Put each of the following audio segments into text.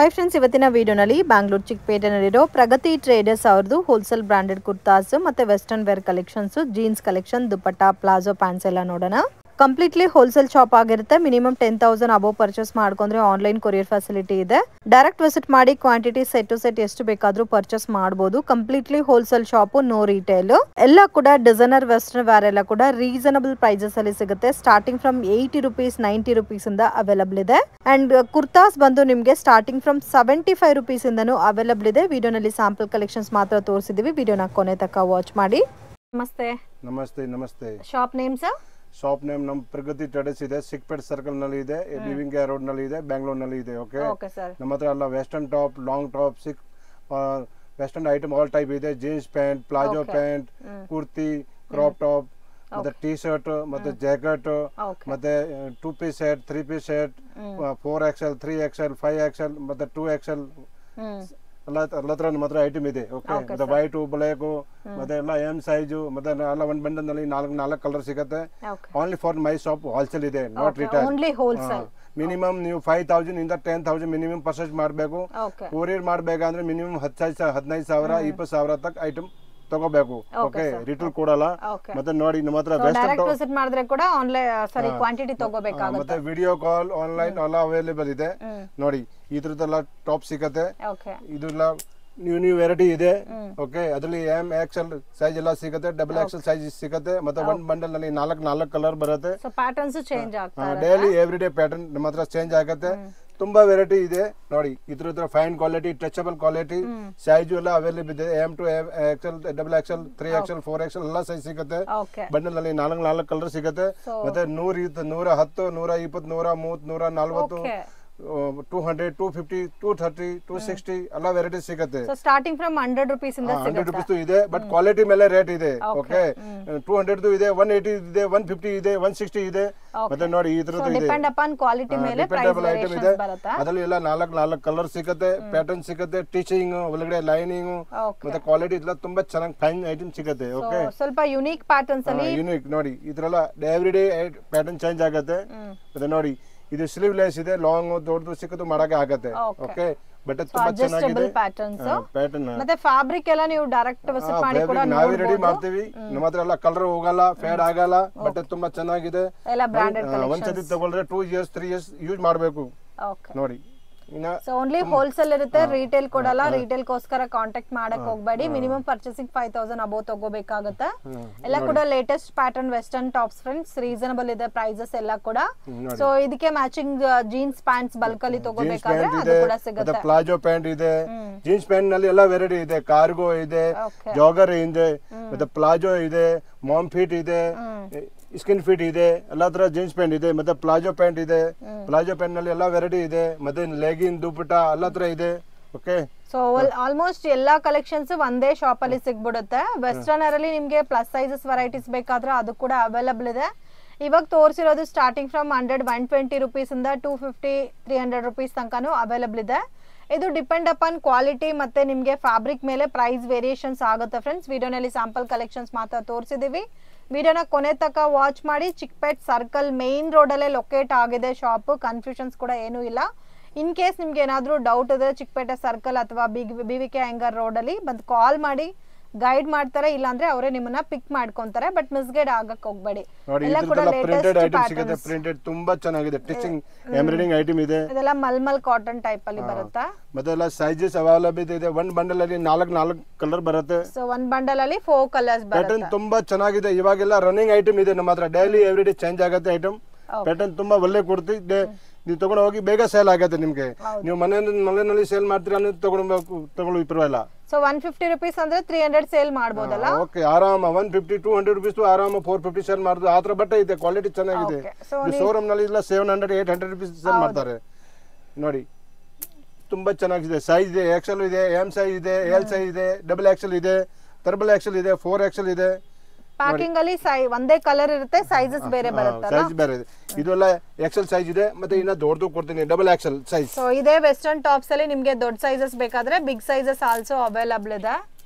हाय friends ಇವತ್ತಿನ ವಿಡಿಯೋನಲ್ಲಿ ಬ್ಯಾಂಗ್ಳೂರ್ ಚಿಕ್ಕಪೇಟೆನಲ್ಲಿರೋ ಪ್ರಗತಿ ಟ್ರೇಡರ್ಸ್ ಅವರದು ಹೋಲ್ಸೇಲ್ ಬ್ರಾಂಡೆಡ್ ಕುರ್ತಾಸ್ ಮತ್ತೆ western wear collections jeans collection dupatta palazzo pants ಎಲ್ಲ ನೋಡೋಣ ಕಂಪ್ಲೀಟ್ಲಿ ಹೋಲ್ಸೇಲ್ ಶಾಪ್ ಆಗಿರುತ್ತೆ ಮಿನಿಮಮ್ 10,000 ಅಬೋ ಪರ್ಚೇಸ್ ಮಾಡ್ಕೊಂಡ್ರೆ ಆನ್ಲೈನ್ ಕೊರಿಯರ್ ಫೆಸಿಲಿಟಿ ಇದೆ ಡೈರೆಕ್ಟ್ ವಿಸಿಟ್ ಮಾಡಿ ಕ್ವಾಂಟಿಟಿ ಸೆಟ್ ಟು ಸೆಟ್ ಎಷ್ಟು ಬೇಕಾದರೂ ಪರ್ಚೇಸ್ ಮಾಡಬಹುದು completely wholesale shop no retail ಎಲ್ಲ ಕೂಡ ಡಿಸೈನರ್ ವೆಸ್ಟರ್ನ್ ವೇರ್ ಎಲ್ಲ ಕೂಡ ರೀಸನಬಲ್ ಪ್ರೈಸಸ್ ಅಲ್ಲಿ ಸಿಗುತ್ತೆ ಸ್ಟಾರ್ಟಿಂಗ್ ಫ್ರಮ್ 80 ರೂಪೀಸ್ 90 ರೂಪೀಸ್ ಇಂದ ಅವೈಲಬಲ್ ಇದೆ ಅಂಡ್ ಕುರ್ತಾಸ್ ಬಂದು ನಿಮಗೆ ಸ್ಟಾರ್ಟಿಂಗ್ ಫ್ರಮ್ 75 ರೂಪೀಸ್ ಇಂದನೂ ಅವೈಲಬಲ್ ಇದೆ ವಿಡಿಯೋನಲ್ಲಿ ಸ್ಯಾಂಪಲ್ ಕಲೆಕ್ಷನ್ಸ್ ಮಾತ್ರ ತೋರಿಸಿದೀವಿ ವಿಡಿಯೋನ ಕೊನೆ ತನಕ ವಾಚ್ ಮಾಡಿ ನಮಸ್ತೆ ನಮಸ್ತೆ ನಮಸ್ತೆ shop name sir shop name ನಮ್ಮ ಪ್ರಗತಿ ಟ್ರೇಡರ್ಸ್ ಇದೆ ಸಿಕ್ಪೇಟ್ ಸರ್ಕಲ್ ನಲ್ಲಿ ಇದೆ ಬಿವಿಂಗ್ ರೋಡ್ ನಲ್ಲಿ ಇದೆ ಬೆಂಗಳೂರು ನಲ್ಲಿ ಇದೆ ಓಕೆ ನಮ್ಮ ಹತ್ರ ಎಲ್ಲ western top long top western item all type ಇದೆ jeans pant palazzo pant kurti crop top ಮತ್ತೆ ಟಿ ಶರ್ಟ್ ಮತ್ತೆ ಜಾಕೆಟ್ ಮತ್ತೆ 2 piece set 3 piece set 4XL 3XL 5XL ಮತ್ತೆ 2XL ಎಲ್ಲ ತರ ನಮ್ಮ ಹತ್ರ ಐಟಮ್ ಇದೆ ಓಕೆ ಮತ್ತೆ ವೈಟ್ ಬ್ಲಾಕ್ ಮತ್ತೆ ಎಲ್ಲ ಎಂ ಸೈಜ್ ಮತ್ತೆ ಎಲ್ಲ ಒಂದ್ ಬಂಡಲ್ ನಲ್ಲಿ 4 ಕಲರ್ ಸಿಗುತ್ತೆ only for my shop wholesale ಇದೆ ನಾಟ್ ರಿಟೇಲ್ ಮಿನಿಮಮ್ ನೀವು 5,000 ಇಂದ 10,000 ಮಿನಿಮಮ್ ಪರ್ಚೇಸ್ ಮಾಡಬೇಕು ಕೊರಿಯರ್ ಮಾಡಬೇಕಂದ್ರೆ ಮಿನಿಮಮ್ 15,000 20,000 ತಕ್ ಐಟಮ್ ತಗೋಬೇಕು ಓಕೆ ರಿಟೇಲ್ ಕೊಡಲ್ಲ ಮತ್ತೆ ನೋಡಿ ನಮ್ಮ ಹತ್ರ ಡೈರೆಕ್ಟ್ ವಿಸಿಟ್ ಮಾಡಿದ್ರೆ ಕೂಡ ಆನ್ಲೈನ್ ಸಾರಿ ಕ್ವಾಂಟಿಟಿ ತಗೋಬೇಕಾಗುತ್ತೆ ಮತ್ತೆ ವಿಡಿಯೋ ಕಾಲ್ ಆನ್ಲೈನ್ ಎಲ್ಲ ಅವೈಲೇಬಲ್ ಇದೆ ನೋಡಿ ಇದ್ರದೆಲ್ಲ ಟಾಪ್ ಸಿಗುತ್ತೆ ಇದೆಲ್ಲ ನ್ಯೂ ವೆರೈಟಿ ಇದೆ ಓಕೆ ಅದರಲ್ಲಿ ಎಂ XL ಸೈಜ್ ಎಲ್ಲ ಸಿಗುತ್ತೆ XXL ಸೈಜ್ ಸಿಗುತ್ತೆ ಮತ್ತೆ ಒಂದ್ ಬಂಡಲ್ ನಲ್ಲಿ 4 ಕಲರ್ ಬರುತ್ತೆ ಸೊ ಪ್ಯಾಟರ್ನ್ಸ್ ಚೇಂಜ್ ಆಗ್ತದೆ ಡೈಲಿ ಎವ್ರಿ ಡೇ ಪ್ಯಾಟರ್ನ್ ನಮ್ಮ ಹತ್ರ ಚೇಂಜ್ ಆಗುತ್ತೆ ತುಂಬಾ ವೆರೈಟಿ ಇದೆ ನೋಡಿ ಇದ್ರ ಹತ್ರ fine quality touchable quality size ಎಲ್ಲ ಅವೈಲೇಬಲ್ ಇದೆ M to XL XXL 3XL 4XL ಎಲ್ಲ ಸೈಜ್ ಸಿಗುತ್ತೆ ಬಂಡಲ್ ನಲ್ಲಿ 4 ಕಲರ್ ಸಿಗುತ್ತೆ ಮತ್ತೆ 100 110 120 130 140 200 250 230 260 ಎಲ್ಲ ವೆರೈಟಿ ಸಿಗುತ್ತೆ ಸ್ಟಾರ್ಟಿಂಗ್ ಫ್ರಮ್ 100 ರೂಪೀಸ್ ಇಂದ ಸಿಗುತ್ತೆ 100 ರೂಪೀಸ್ ಇದೆ ಬಟ್ ಕ್ವಾಲಿಟಿ ಮೇಲೆ ರೇಟ್ ಇದೆ ಓಕೆ 200 ಇದೆ 180 ಇದೆ 150 ಇದೆ 160 ಇದೆ ಮತ್ತೆ ನೋಡಿ ಈ ತರದ್ದು ಇದೆ ಡಿಪೆಂಡ್ ಅಪಾನ್ ಕ್ವಾಲಿಟಿ ಮೇಲೆ ಪ್ರೈಸ್ ವೇರಿಯೇಷನ್ಸ್ ಬರುತ್ತೆ ಅದರಲ್ಲಿ ಎಲ್ಲ 4 ಕಲರ್ ಸಿಗುತ್ತೆ ಪ್ಯಾಟರ್ನ್ ಸಿಗುತ್ತೆ ಟೀಚಿಂಗ್ ಒಳಗಡೆ ಲೈನಿಂಗ್ ಮತ್ತೆ ಕ್ವಾಲಿಟಿ ಎಲ್ಲ ತುಂಬಾ ಚೆನ್ನಾಗಿ ಫೈನ್ ಐಟಮ್ ಸಿಗುತ್ತೆ ಓಕೆ ಸ್ವಲ್ಪ ಯೂನಿಕ್ ಪ್ಯಾಟರ್ನ್ಸ್ ಅಲ್ಲಿ ಯೂನಿಕ್ ನೋಡಿ ಇದರೆಲ್ಲ ಎವ್ರಿ ಡೇ ಪ್ಯಾಟರ್ನ್ ಚೇಂಜ್ ಆಗುತ್ತೆ ಮತ್ತೆ ನೋಡಿ ಇದು ಸ್ಲೀವ್ಲೆಸ್ ಇದೆ ಲಾಂಗ್ ದೊಡ್ಡದು ಸಿಕ್ಕದು ಮಾಡಕ್ಕೆ ಆಗುತ್ತೆ ಓಕೆ ಬಟ್ ತುಂಬಾ ಚೆನ್ನಾಗಿದೆ ಪ್ಯಾಟರ್ನ್ ಮತ್ತೆ ಫ್ಯಾಬ್ರಿಕ್ ಎಲ್ಲ ನೀವು ಡೈರೆಕ್ಟ್ ವಿಸಿಟ್ ಮಾಡಿ ಕೂಡ ನಾವು ರೆಡಿ ಮಾಡ್ತೀವಿ ನಮ್ಮ ಹತ್ರ ಎಲ್ಲ ಕಲರ್ ಹೋಗಲ್ಲ ಫೇಡ್ ಆಗಲ್ಲ ಬಟ್ ತುಂಬಾ ಚೆನ್ನಾಗಿದೆ ಎಲ್ಲ ಬ್ರಾಂಡೆಡ್ ಒಂದ್ಸತಿ ತಗೊಳ್ರೆ 2 ಇಯರ್ಸ್ 3 ಇಯರ್ಸ್ ಯೂಸ್ ಮಾಡಬೇಕು ನೋಡಿ ಸೊ ಓನ್ಲಿ ಹೋಲ್ಸೇಲ್ ಇರುತ್ತೆ ರಿಟೇಲ್ ಕೊಡಲ್ಲ ರಿಟೇಲ್ ಗೋಸ್ಕರ ಕಾಂಟ್ಯಾಕ್ಟ್ ಮಾಡಕ್ ಹೋಗಬೇಡಿ ಮಿನಿಮಮ್ ಪರ್ಚೇಸಿಂಗ್ 5,000 ಅಬೋ ತಗೋಬೇಕಾಗುತ್ತೆ ಎಲ್ಲ ಕೂಡ latest pattern western tops friends reasonable ಇದೆ ಪ್ರೈಸಸ್ ಎಲ್ಲ ಕೂಡ ಸೊ ಇದಕ್ಕೆ ಮ್ಯಾಚಿಂಗ್ ಜೀನ್ಸ್ ಪ್ಯಾಂಟ್ಸ್ ಬಲ್ಕ್ ಅಲ್ಲಿ ತಗೋಬೇಕಾದ್ರೆ ಅದು ಕೂಡ ಸಿಗುತ್ತೆ ಪ್ಲಾಜೋ ಪ್ಯಾಂಟ್ ಇದೆ ಜೀನ್ಸ್ ಪ್ಯಾಂಟ್ ನಲ್ಲಿ ಎಲ್ಲ ವೆರೈಟಿ ಇದೆ ಕಾರ್ಗೋ ಇದೆ ಜಾಗರ್ ಇದೆ ಮತ್ತೆ ಪ್ಲಾಜೋ ಇದೆ ಮಾಮ್ ಫಿಟ್ ಇದೆ ಸ್ಕಿನ್ ಫಿಟ್ ಇದೆ ಎಲ್ಲ ತರ ಜೀನ್ಸ್ ಪ್ಯಾಂಟ್ ಇದೆ ಮತ್ತೆ ಪ್ಲಾಜೋ ಪ್ಯಾಂಟ್ ಇದೆ ಪ್ಲಾಜೋ ಪ್ಯಾಂಟ್ ನಲ್ಲಿ ಎಲ್ಲ ವೆರೈಟಿ ಇದೆ ಮತ್ತೆ ಲೆಗಿನ್ ದುಪಟ್ಟಾ ಎಲ್ಲ ತರ ಇದೆ ಓಕೆ ಸೊ ಆಲ್ಮೋಸ್ಟ್ ಎಲ್ಲಾ ಕಲೆಕ್ಷನ್ಸ್ ಒಂದೇ ಶಾಪ್ ಅಲ್ಲಿ ಸಿಗ್ಬಿಡುತ್ತೆ ವೆಸ್ಟರ್ನ್ ಅಲ್ಲಿ ನಿಮ್ಗೆ ಪ್ಲಸ್ ಸೈಜಸ್ ವೆರೈಟೀಸ್ ಬೇಕಾದ್ರೆ ಅದು ಕೂಡ ಅವೈಲಬಲ್ ಇದೆ ಇವಾಗ ತೋರಿಸಿರೋದು ಸ್ಟಾರ್ಟಿಂಗ್ ಫ್ರಮ್ 100-120 ರೂಪೀಸ್ ಇಂದ 250-300 ರೂಪೀಸ್ ತನಕನೂ ಅವೈಲಬಲ್ ಇದೆ ಇದು ಡಿಪೆಂಡ್ ಅಪಾನ್ ಕ್ವಾಲಿಟಿ ಮತ್ತೆ ನಿಮ್ಗೆ ಫ್ಯಾಬ್ರಿಕ್ ಮೇಲೆ ಪ್ರೈಸ್ ವೇರಿಯೇಷನ್ಸ್ ಆಗುತ್ತೆ ಫ್ರೆಂಡ್ಸ್ ವಿಡಿಯೋನಲ್ಲಿ ಸ್ಯಾಂಪಲ್ ಕಲೆಕ್ಷನ್ಸ್ ಮಾತ್ರ ತೋರಿಸಿದೀವಿ ವಿಡಿಯೋನ ಕೊನೆ ತನಕ ವಾಚ್ ಮಾಡಿ ಚಿಕ್ಕಪೇಟ್ ಸರ್ಕಲ್ ಮೇನ್ ರೋಡ್ ಅಲ್ಲೇ ಲೊಕೇಟ್ ಆಗಿದೆ ಶಾಪ್ ಕನ್ಫ್ಯೂಷನ್ಸ್ ಕೂಡ ಏನೂ ಇಲ್ಲ ಇನ್ ಕೇಸ್ ನಿಮ್ಗೆ ಏನಾದ್ರೂ ಡೌಟ್ ಇದ್ರೆ ಚಿಕ್ಕಪೇಟೆ ಸರ್ಕಲ್ ಅಥವಾ BVK ಹ್ಯಾಂಗರ್ ರೋಡ್ ಅಲ್ಲಿ ಬಂದು ಕಾಲ್ ಮಾಡಿ ಗೈಡ್ ಮಾಡ್ತಾರೆ ಇಲ್ಲ ಅಂದ್ರೆ ಅವರೇ ನಿಮ್ಮನ್ನ ಪಿಕ್ ಮಾಡ್ಕೊಂತಾರೆ ಬಟ್ ಮಿಸ್ಗೈಡ್ ಆಗಕ್ಕೆ ಹೋಗಬೇಡಿ ಎಲ್ಲ ಕೂಡ ಪ್ರಿಂಟೆಡ್ ಐಟಮ್ ಸಿಗುತ್ತೆ ಪ್ರಿಂಟೆಡ್ ತುಂಬಾ ಚೆನ್ನಾಗಿದೆ ಸ್ಟಿಚಿಂಗ್ ಎಂಬ್ರಾಯ್ಡಿಂಗ್ ಐಟಮ್ ಇದೆ ಇದೆಲ್ಲ ಮಲ್ಮಲ್ ಕಾಟನ್ ಟೈಪ್ ಅಲ್ಲಿ ಬರುತ್ತೆ ಮತ್ತೆ ಎಲ್ಲ ಸೈಜಸ್ ಅವೈಲೇಬಲ್ ಇದೆ ಒಂದ್ ಬಂಡಲ್ ಅಲ್ಲಿ 4 ಕಲರ್ ಬರುತ್ತೆ ಸೊ ಒಂದ್ ಬಂಡಲ್ ಅಲ್ಲಿ 4 ಕಲರ್ಸ್ ಬರುತ್ತೆ ಪ್ಯಾಟರ್ನ್ ತುಂಬಾ ಚೆನ್ನಾಗಿದೆ ಇವಾಗೆಲ್ಲ ರನ್ನಿಂಗ್ ಐಟಮ್ ಇದೆ ನಮ್ಮ ಹತ್ರ ಡೈಲಿ ಎವ್ರಿ ಡೇ ಚೇಂಜ್ ಆಗುತ್ತೆ ಐಟಮ್ ಪ್ಯಾಟರ್ನ್ ತುಂಬಾ ಒಳ್ಳೆ ಕೊಡ್ತೀವಿ ನೀವು ತಗೊಂಡು ಹೋಗಿ ಬೇಗ ಸೇಲ್ ಆಗುತ್ತೆ ನಿಮ್ಗೆ ನೀವು ಮನೆಯಲ್ಲಿ ಸೇಲ್ ಮಾಡ್ತೀರಾ ಅಂದ್ರೆ ತಗೊಳ್ಳಿ ಪರವಾಗಿಲ್ಲ ಸೊ 150 ರೂಪೀಸ್ ಅಂದ್ರೆ 300 ಸೇಲ್ ಮಾಡಬಹುದಲ್ಲ ಓಕೆ ಆರಾಮ 150 200 ರೂಪೀಸ್ ಆರಾಮ 450 ಸೇಲ್ ಮಾಡ್ಬೋದು ಆತರ ಬಟ್ಟೆ ಇದೆ ಕ್ವಾಲಿಟಿ ಚೆನ್ನಾಗಿದೆ ಶೋರೂಮ್ ನಲ್ಲಿ ಇಲ್ಲ 700 800 ರೂಪೀಸ್ ಸೇಲ್ ಮಾಡ್ತಾರೆ ನೋಡಿ ತುಂಬಾ ಚೆನ್ನಾಗಿದೆ ಸೈಜ್ ಇದೆ XL ಇದೆ M ಸೈಜ್ ಇದೆ L ಸೈಜ್ ಇದೆ XXL ಇದೆ XXL ಇದೆ 4XL ಇದೆ ಪ್ಯಾಕಿಂಗ್ ಅಲ್ಲಿ ಒಂದೇ ಕಲರ್ ಇರುತ್ತೆ ಸೈಜಸ್ ಬೇರೆ ಬರುತ್ತೆ ಸೈಜ್ ಬೇರೆ ಇದೆ ಇದೆಲ್ಲ XL ಸೈಜ್ ಇದೆ ಮತ್ತೆ ಇನ್ನ ದೊಡ್ಡದು ಕೊಡ್ತೀನಿ XXL ಸೈಜ್ ಸೊ ಇದೇ ವೆಸ್ಟರ್ನ್ ಟಾಪ್ಸ್ ಅಲ್ಲಿ ನಿಮಗೆ ದೊಡ್ಡ ಸೈಜಸ್ ಬೇಕಾದ್ರೆ ಬಿಗ್ ಸೈಜಸ್ ಆಲ್ಸೋ ಅವೈಲಬಲ್ ಇದೆ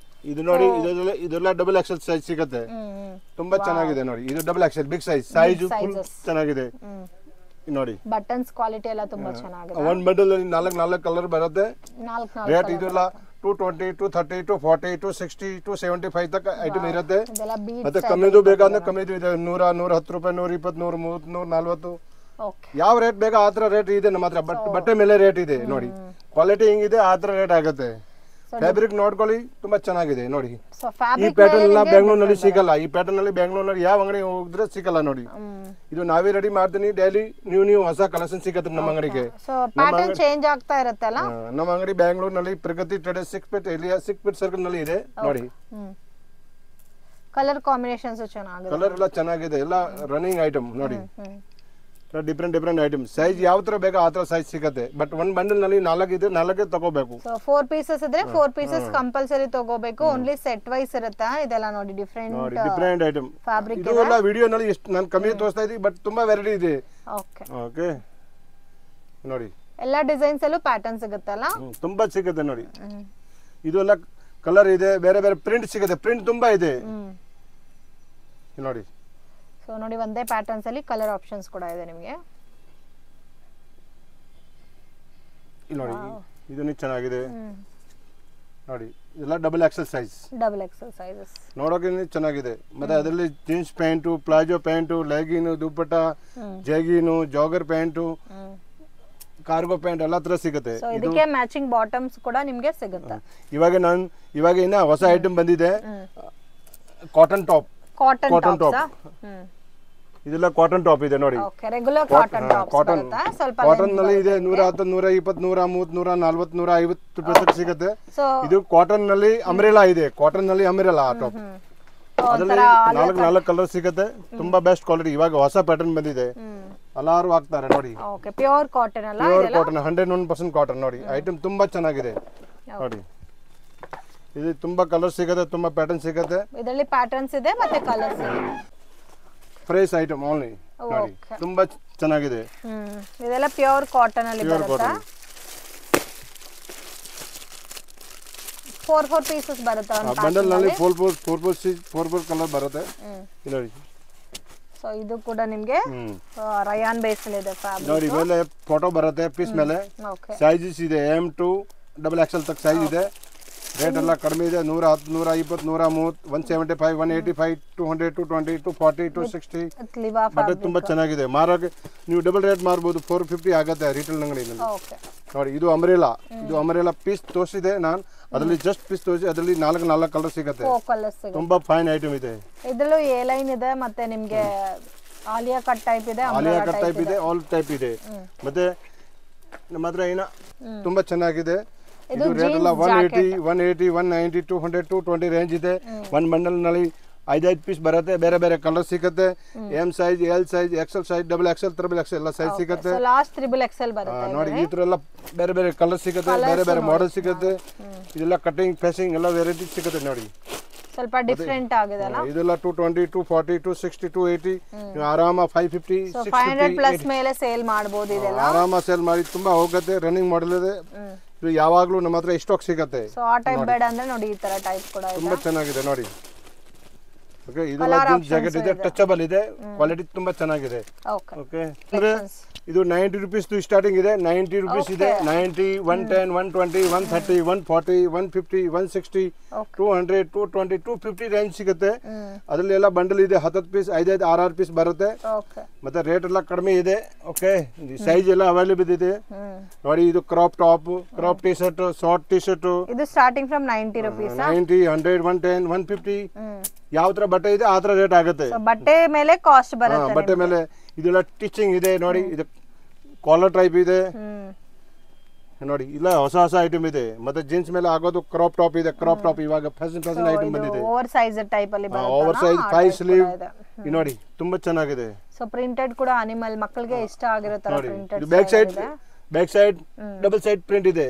ಇದು ನೋಡಿ ಇದೆಲ್ಲ XXL ಸೈಜ್ ಸಿಗುತ್ತೆ ತುಂಬಾ ಚೆನ್ನಾಗಿದೆ ನೋಡಿ ಇದು XXL ಬಿಗ್ ಸೈಜ್ ಫುಲ್ ಚೆನ್ನಾಗಿದೆ ನೋಡಿ ಬಟನ್ಸ್ ಕ್ವಾಲಿಟಿ ಎಲ್ಲ ತುಂಬಾ ಚೆನ್ನಾಗಿದೆ. ಒಂದು ಬಂಡಲ್ ಅಲ್ಲಿ 4 ಕಲರ್ ಬರುತ್ತೆ. 4 ರೇಟ್ ಇದೆಲ್ಲ 220 230 240 260 275 ತನಕ ಐಟಮ್ ಇರುತ್ತೆ. ಮತ್ತೆ ಕಮ್ಮಿದು ಬೇಕಾದ್ರೆ ಕಮ್ಮಿದು ಇದೆ, 100 110 ರೂಪಾಯಿ, 120 130 140 ಯಾವ ರೇಟ್ ಬೇಕಾ ಆ ಥರ ರೇಟ್ ಇದೆ ನಮ್ಮ ಹತ್ರ. ಬಟ್ಟೆ ಮೇಲೆ ರೇಟ್ ಇದೆ ನೋಡಿ, ಕ್ವಾಲಿಟಿ ಹಿಂಗಿದೆ ಆ ಥರ ರೇಟ್ ಆಗುತ್ತೆ. ಫ್ಯಾಬ್ರಿಕ್ ನೋಡ್ಕೊಳ್ಳಿ ತುಂಬಾ ಚೆನ್ನಾಗಿದೆ ನೋಡಿ. ಈ ಪ್ಯಾಟರ್ನ್ ಎಲ್ಲ ಬೆಂಗಳೂರಿನಲ್ಲಿ ಸಿಗಲ್ಲ. ಈ ಪ್ಯಾಟರ್ನ್ ಅಲ್ಲಿ ಬೆಂಗಳೂರಿನಲ್ಲಿ ಯಾವ ಅಂಗಡಿ ಹೋಗಿದ್ರೆ ಸಿಗಲ್ಲ ನೋಡಿ. ಇದು ನಾವೇ ರೆಡಿ ಮಾಡ್ತೀನಿ, ಡೈಲಿ ನ್ಯೂ ಹೊಸ ಕಲೆಕ್ಷನ್ ಸಿಗುತ್ತೆ ನಮ್ಮ ಅಂಗಡಿಗೆ. ನಮ್ಮ ಅಂಗಡಿ ಬೆಂಗಳೂರಿನಲ್ಲಿ ಪ್ರಗತಿ ಟ್ರೇಡರ್ಸ್ 6 ಫೀಟ್ ಸರ್ಕಲ್ ನಲ್ಲಿ ಇದೆ ನೋಡಿ. ಕಲರ್ ಕಾಂಬಿನೇಷನ್ಸ್ ಚೆನ್ನಾಗಿದೆ, ಕಲರ್ ಎಲ್ಲ ಚೆನ್ನಾಗಿದೆ, ಎಲ್ಲ ರನ್ನಿಂಗ್ ಐಟಮ್ ನೋಡಿ. ಡಿಫ್ರೆಂಟ್ ಐಟಮ್ ಸೈಜ್ ಯಾವ ತರ ಬೇಕಾ ಆ ತರ ಸೈಜ್ ಸಿಗುತ್ತೆ. ಬಟ್ ಒಂದ್ ಬಂಡಲ್ ನಲ್ಲಿ 4 ಇದೆ, 4 ತಗೋಬೇಕು. 4 ಪೀಸಸ್ ಇದ್ರೆ 4 ಪೀಸಸ್ ಕಂಪಲ್ಸರಿ ತಗೋಬೇಕು. ಓನ್ಲಿ ಸೆಟ್ ವೈಸ್ ಇರುತ್ತೆ. ಇದೆಲ್ಲ ನೋಡಿ ಡಿಫ್ರೆಂಟ್ ಐಟಮ್ ಫ್ಯಾಬ್ರಿಕ್. ಇದು ಎಲ್ಲ ವಿಡಿಯೋ ನಲ್ಲಿ ಎಷ್ಟು ನಾನು ಕಮ್ಮಿ ತೋರಿಸ್ತಾ ಇದ್ದೀನಿ, ಬಟ್ ತುಂಬಾ ವೆರೈಟಿ ಇದೆ. ಓಕೆ ನೋಡಿ, ಎಲ್ಲ ಡಿಸೈನ್ಸ್ ಅಲ್ಲೂ ಪ್ಯಾಟರ್ನ್ ಸಿಗುತ್ತಲ್ಲ, ತುಂಬಾ ಸಿಗುತ್ತೆ ನೋಡಿ. ಇದು ಎಲ್ಲ ಕಲರ್ ಇದೆ, ಬೇರೆ ಬೇರೆ ಪ್ರಿಂಟ್ ಸಿಗುತ್ತೆ, ಪ್ರಿಂಟ್ ತುಂಬಾ ಇದೆ ನೋಡಿ. ಸೊ ನೋಡಿ, ಒಂದೇ ಪ್ಯಾಟರ್ನ್ಸ್ ಅಲ್ಲಿ ಕಲರ್ ಆಪ್ಷನ್ಸ್ ಕೂಡ ಇದೆ ನಿಮಗೆ ನೋಡಿ. ಇದನ್ನು ಚೆನ್ನಾಗಿದೆ ನೋಡಿ. ಇದೆಲ್ಲ ಡಬಲ್ ಎಕ್ಸೆಲ್ ಸೈಜಸ್ ನೋಡೋಕೆ ಚೆನ್ನಾಗಿದೆ. ಮತ್ತೆ ಅದರಲ್ಲಿ ಜೀನ್ಸ್ ಪ್ಯಾಂಟು, ಪ್ಲಾಜೋ ಪ್ಯಾಂಟು, ಲೆಗಿನು, ದುಪ್ಪಟ್ಟ, ಜಗಿನು, ಜಾಗರ್ ಪ್ಯಾಂಟು, ಕಾರ್ಗೋ ಪ್ಯಾಂಟ್ ಎಲ್ಲ ತರ ಸಿಗುತ್ತೆ. ಇದಕ್ಕೆ ಮ್ಯಾಚಿಂಗ್ ಬಾಟಮ್ಸ್ ಕೂಡ ನಿಮಗೆ ಸಿಗುತ್ತೆ. ಇವಾಗ ಇನ್ನ ಹೊಸ ಐಟಮ್ ಬಂದಿದೆ, ಕಾಟನ್ ಟಾಪ್. ಇದೆಲ್ಲ ಕಾಟನ್ ಟಾಪ್ ಇದೆ ನೋಡಿ. ಕಾಟನ್ ನಲ್ಲಿ ಇದೆ 110 120 130 140 150 ರೂಪಾಯಿ ಸಿಗುತ್ತೆ. ಇದು ಕಾಟನ್ ನಲ್ಲಿ ಅಂಬ್ರೆಲಾ ಇದೆ, ಕಾಟನ್ ನಲ್ಲಿ ಅಂಬ್ರೆಲಾ ಟಾಪ್. ಅದರಲ್ಲಿ 4 ಕಲರ್ ಸಿಗುತ್ತೆ. ತುಂಬಾ ಬೆಸ್ಟ್ ಕ್ವಾಲಿಟಿ. ಇವಾಗ ಹೊಸ ಪ್ಯಾಟರ್ನ್ ಬಂದಿದೆ, ಎಲ್ಲಾರು ಹಾಕ್ತಾರೆ ನೋಡಿ. ಪ್ಯೂರ್ ಕಾಟನ್ 101% ಕಾಟನ್ ನೋಡಿ. ಐಟಮ್ ತುಂಬಾ ಚೆನ್ನಾಗಿದೆ ನೋಡಿ. ಇದು ತುಂಬಾ ಕಲರ್ ಸಿಗುತ್ತೆ, ತುಂಬಾ ಪ್ಯಾಟರ್ನ್ ಸಿಗುತ್ತೆ. ಇದರಲ್ಲಿ ಪ್ಯಾಟರ್ನ್ಸ್ ಇದೆ ಮತ್ತೆ ಕಲರ್ಸ್ ಇದೆ. ಫ್ರೆಶ್ ಐಟಮ್ ಓನ್ಲಿ ನೋಡಿ, ತುಂಬಾ ಚೆನ್ನಾಗಿದೆ. ಇದೆಲ್ಲ ಪ್ಯೂರ್ ಕಾಟನ್ ಅಲ್ಲಿ ಬರುತ್ತೆ. 4 ಪೀಸಸ್ ಬರುತ್ತೆ ಒಂದು ಬಂಡಲ್ ನಲ್ಲಿ. 4 ಕಲರ್ ಬರುತ್ತೆ ನೋಡಿ. ಸೊ ಇದು ಕೂಡ ನಿಮಗೆ ರಯಾನ್ ಬೇಸ್ ಅಲ್ಲಿ ಇದೆ ಫ್ಯಾಬ್ರಿಕ್ ನೋಡಿ. ಮೇಲೆ ಫೋಟೋ ಬರುತ್ತೆ ಪೀಸ್ ಮೇಲೆ. ಸೈಜಸ್ ಇದೆ M2 XXL ತಕ್ಕ ಸೈಜ್ ಇದೆ. ರೇಟ್ ಎಲ್ಲ ಕಡಿಮೆ ಇದೆ, 110 120 130 175 185 200 220 240 260. ಬಟ್ಟೆ ತುಂಬಾ ಚೆನ್ನಾಗಿದೆ. ಮಾರೋಕೆ ನೀವು ಡಬಲ್ ರೇಟ್ ಮಾರ್ಬೋದು, 450 ಆಗುತ್ತೆ ರಿಟೇಲ್ ಅಂಗಡಿನಲ್ಲಿ ನೋಡಿ. ಇದು ಅಮರೇಲಾ ಪೀಸ್ ತೋರಿಸಿದೆ ನಾನು, ಅದರಲ್ಲಿ ಜಸ್ಟ್ ಪೀಸ್ ತೋರಿಸಿ. ಅದರಲ್ಲಿ 4 ಕಲರ್ ಸಿಗುತ್ತೆ. ತುಂಬಾ ಫೈನ್ ಐಟಮ್ ಇದೆ. ಇದರಲ್ಲೂ ಎ ಲೈನ್ ಇದೆ, ಮತ್ತೆ ನಿಮಗೆ ಆಲಿಯಾ ಕಟ್ ಟೈಪ್ ಇದೆ, ಆಲ್ ಟೈಪ್ ಇದೆ. ಮತ್ತೆ ನಮ್ಮ ಹತ್ರ ಏನ ತುಂಬಾ ಚೆನ್ನಾಗಿದೆ. ಇದು ರೇಟ್ ಎಲ್ಲ 180 180 190 200 220 ರೇಂಜ್ ಇದೆ. ಒಂದು ಬಂಡಲ್ ನಲ್ಲಿ 5 ಪೀಸ್ ಬರುತ್ತೆ, ಬೇರೆ ಬೇರೆ ಕಲರ್ ಸಿಗುತ್ತೆ. M size, L size, XL size, XXL XXL ಎಲ್ಲ ಸೈಜ್ ಸಿಗುತ್ತೆ. ಲಾಸ್ಟ್ XXL ಬರುತ್ತೆ ನೋಡಿ. ಈ ತರ ಎಲ್ಲ ಬೇರೆ ಬೇರೆ ಕಲರ್ ಸಿಗುತ್ತೆ, ಬೇರೆ ಬೇರೆ ಮಾಡೆಲ್ ಸಿಗುತ್ತೆ. ಇದೆಲ್ಲ ಕಟಿಂಗ್ ಫೇಸಿಂಗ್ ಎಲ್ಲ ವೆರೈಟಿ ಸಿಗುತ್ತೆ ನೋಡಿ. ಸ್ವಲ್ಪ ಡಿಫರೆಂಟ್ ಆಗಿದೆ ಅಲ್ಲ. ಇದೆಲ್ಲ 220 240 260 280 ಆರಾಮ 550 650 ಪ್ಲಸ್ ಮೇಲೆ ಸೇಲ್ ಮಾಡಬಹುದು. ಇದೆಲ್ಲ ಆರಾಮ ಸೇಲ್ ಮಾಡಿ ತುಂಬಾ ಹೋಗುತ್ತೆ. ರನ್ನಿಂಗ್ ಮಾಡೆಲ್ ಇದೆ. ಇದು ಯಾವಾಗಲೂ ನಮ್ಮ ಹತ್ರ ಸ್ಟಾಕ್ ಸಿಗುತ್ತೆ. ಸೊ ಆ ಟೈಪ್ ಬೇಡ ಅಂದ್ರೆ ನೋಡಿ, ಈ ತರ ಟೈಪ್ ಕೂಡ ಇದೆ, ತುಂಬಾ ಚೆನ್ನಾಗಿದೆ ನೋಡಿ. ಓಕೆ, ಇದು ಜೀನ್ಸ್ ಜಾಕೆಟ್ ಇದೆ, ಟಚಬಲ್ ಇದೆ, ಕ್ವಾಲಿಟಿ ತುಂಬಾ ಚೆನ್ನಾಗಿದೆ. ಓಕೆ, ಅಂದ್ರೆ ಇದು 90 ರೂಪೀಸ್ ಸ್ಟಾರ್ಟಿಂಗ್ ಇದೆ. 90 ರೂಪೀಸ್ ಇದೆ, 90 110 120 130 140 150 160 200 220 250 ರೇಂಜ್ ಸಿಗುತ್ತೆ. ಅದರಲ್ಲಿ ಎಲ್ಲ ಬಂಡಲ್ ಇದೆ, 10 ಪೀಸ್ 5 6 ಪೀಸ್ ಬರುತ್ತೆ. ಮತ್ತೆ ರೇಟ್ ಎಲ್ಲ ಕಡಿಮೆ ಇದೆ. ಓಕೆ, ಸೈಜ್ ಎಲ್ಲ ಅವೈಲೇಬಲ್ ಇದೆ ನೋಡಿ. ಇದು crop top, crop T shirt, short T shirt. ಇದು ಸ್ಟಾರ್ಟಿಂಗ್ ಫ್ರಮ್ 90 ರೂಪೀಸ್, 90 100 110 150 ಯಾವ ತರ ಬಟ್ಟೆ ಇದೆ ಆ ತರ ರೇಟ್ ಆಗುತ್ತೆ. ಬಟ್ಟೆ ಮೇಲೆ ಕಾಸ್ಟ್ ಬರುತ್ತೆ. ಬಟ್ಟೆ ಮೇಲೆ ಇದೆಲ್ಲ ಟಿಚಿಂಗ್ ಇದೆ ನೋಡಿ. ಇದು ಕಾಲರ್ ಟೈಪ್ ಇದೆ ನೋಡಿ. ಇಲ್ಲ ಹೊಸ ಐಟಮ್ ಇದೆ. ಮತ್ತೆ ಜೀನ್ಸ್ ಮೇಲೆ ಆಗೋದು ಕ್ರಾಪ್ ಟಾಪ್ ಇದೆ. ಕ್ರಾಪ್ ಟಾಪ್ ಇವಾಗ ಫ್ಯಾಷನ್ ಐಟಮ್ ಬಂದಿದೆ. ಓವರ್ ಸೈಜ್ ಟೈಪ್ ಅಲ್ಲಿ ಬರುತ್ತೆ. ಓವರ್ ಸೈಜ್ 5 ಸ್ಲೀವ್ ನೋಡಿ, ತುಂಬಾ ಚೆನ್ನಾಗಿದೆ. ಸೊ ಪ್ರಿಂಟೆಡ್ ಕೂಡ ಅನಿಮಲ್ ಮಕ್ಕಳಿಗೆ ಇಷ್ಟ ಆಗಿರೋ ತರ printed. Back side double side print ಇದೆ.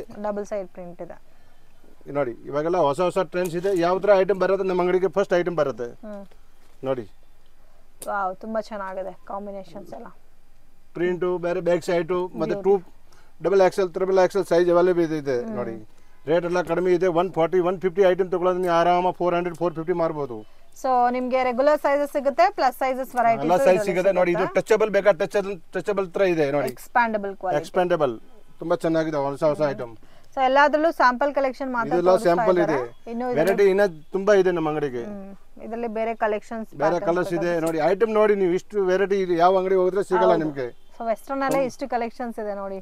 ನೋಡಿ, ಇವಾಗೆಲ್ಲ ಹೊಸ ಟ್ರೆಂಡ್ಸ್ ಇದೆ. ಯಾವ ತರ ಐಟಮ್ ಬರುತ್ತೆ ನಮ್ಮ ಅಂಗಡಿಗೆ ಫಸ್ಟ್ ಐಟಮ್ ಬರುತ್ತೆ ನೋಡಿ. ವಾವ್, ತುಂಬಾ ಚೆನ್ನಾಗಿದೆ ಕಾಂಬಿನೇಷನ್ಸ್ ಎಲ್ಲ. ಪ್ರಿಂಟ್ ಬೇರೆ, ಬ್ಯಾಕ್ ಸೈಡ್ ಮತ್ತೆ 2 XXL XXL ಸೈಜ್ ಅವೈಲೇಬಲ್ ಇದೆ ನೋಡಿ. ರೇಟ್ ಎಲ್ಲ ಕಡಿಮೆ ಇದೆ. 140 150 ಐಟಮ್ ತಗೊಳ್ಳೋದು ನೀವು ಆರಾಮ 400 450 ಮಾರ್ಬೋದು. ಸೊ ನಿಮ್ಗೆ ರೆಗ್ಯುಲರ್ ಸೈಜಸ್ ಸಿಗುತ್ತೆ ಪ್ಲಸ್ ಸೈಜಸ್ ವೆರೈಟೀಸ್ ಎಲ್ಲ ಸೈಜ್ ಸಿಗುತ್ತೆ ನೋಡಿ. ಇದು ಟಚಬಲ್ ಬೇಕಾ ಟಚಬಲ್ ತರ ಇದೆ ನೋಡಿ, ಎಕ್ಸ್ಪ್ಯಾಂಡಬಲ್ ಕ್ವಾಲಿಟಿ, ಎಕ್ಸ್ಪ್ಯಾಂಡಬಲ್ ತುಂಬಾ ಚೆನ್ನಾಗಿದೆ ಹೊಸ ಹೊಸ ಐಟಮ್. ಸೊ ಎಲ್ಲಾದ್ರಲ್ಲೂ ಸ್ಯಾಂಪಲ್ ಕಲೆಕ್ಷನ್ ಮಾತ್ರ ಇದೆಲ್ಲ ಸ್ಯಾಂಪಲ್ ಇದೆ, ವೆರೈಟಿ ಇನ್ನ ತುಂಬಾ ಇದೆ ನಮ್ಮ ಅಂಗಡಿಗೆ. ಇದರಲ್ಲಿ ಬೇರೆ ಕಲೆಕ್ಷನ್ಸ್ ಬೇರೆ ಕಲರ್ಸ್ ಇದೆ ನೋಡಿ. ಐಟಮ್ ನೋಡಿ ನೀವು ಇಷ್ಟು ವೆರೈಟಿ ಇದೆ, ಯಾವ ಅಂಗಡಿ ಹೋದ್ರೆ ಸಿಗಲ್ಲ ನಿಮ್ಗೆ. ಸೊ ವೆಸ್ಟರ್ನ್ ಅಲ್ಲೇ ಇಷ್ಟು ಕಲೆಕ್ಷನ್ಸ್ ಇದೆ ನೋಡಿ.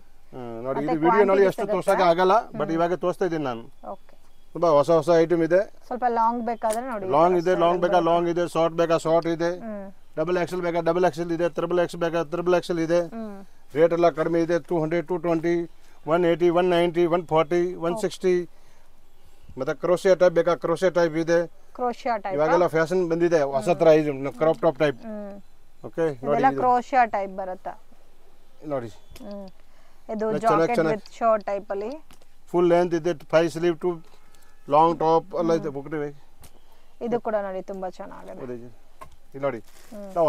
ನೋಡಿ ಇದು ವಿಡಿಯೋ ನೋಡಿ ಎಷ್ಟು ತೋರ್ಸಕ್ಕೆ ಆಗಲ್ಲ, ಬಟ್ ಇವಾಗ ತೋರಿಸ್ತಾ ಇದ್ದೀನಿ ನಾನು. ಓಕೆ, ತುಂಬಾ ಹೊಸ ಹೊಸ ಐಟಮ್ ಇದೆ. ಸ್ವಲ್ಪ ಲಾಂಗ್ ಬೇಕಾದ್ರೆ ನೋಡಿ, ಲಾಂಗ್ ಇದೆ, ಲಾಂಗ್ ಬೇಕಾ ಲಾಂಗ್ ಇದೆ, ಶಾರ್ಟ್ ಬೇಕಾ ಶಾರ್ಟ್ ಇದೆ, ಡಬಲ್ ಎಕ್ಸೆಲ್ ಬೇಕಾ ಡಬಲ್ ಎಕ್ಸೆಲ್ ಇದೆ, ತ್ರಿಬಲ್ ಎಕ್ಸ್ ಬೇಕಾ ತ್ರಿಬಲ್ ಎಕ್ಸೆಲ್ ಇದೆ. ರೇಟ್ ಎಲ್ಲ ಕಡಿಮೆ ಇದೆ, 200, 220, 180, 190, 140, 160. ಮತ್ತೆ ಕ್ರೋಶಿಯಾ ಟೈಪ್ ಬೇಕಾ ಕ್ರೋಶಿಯಾ ಟೈಪ್ ಇದೆ. ಕ್ರೋಶಿಯಾ ಟೈಪ್ ಇವಾಗೆಲ್ಲ ಫ್ಯಾಷನ್ ಬಂದಿದೆ, ಹೊಸ ತರ ಇದೆ ಕ್ರಾಪ್ ಟಾಪ್ ಟೈಪ್. ಓಕೆ ನೋಡಿ, ಇದೆಲ್ಲ ಕ್ರೋಶಿಯಾ ಟೈಪ್ ಬರುತ್ತೆ ನೋಡಿ. ಇದು ಜಾಕೆಟ್ ವಿತ್ ಶರ್ಟ್ ಟೈಪ್ ಅಲ್ಲಿ ಫುಲ್ ಲೆಂತ್ ಇದೆ, 5 ಸ್ಲೀವ್ ಟು ಲಾಂಗ್ ಟಾಪ್ ಎಲ್ಲ ಇದೆ. ಬುಕ್ರಿ ಇದು ಕೂಡ ನೋಡಿ ತುಂಬಾ ಚೆನ್ನಾಗಿದೆ. ಇಲ್ಲಿ ನೋಡಿ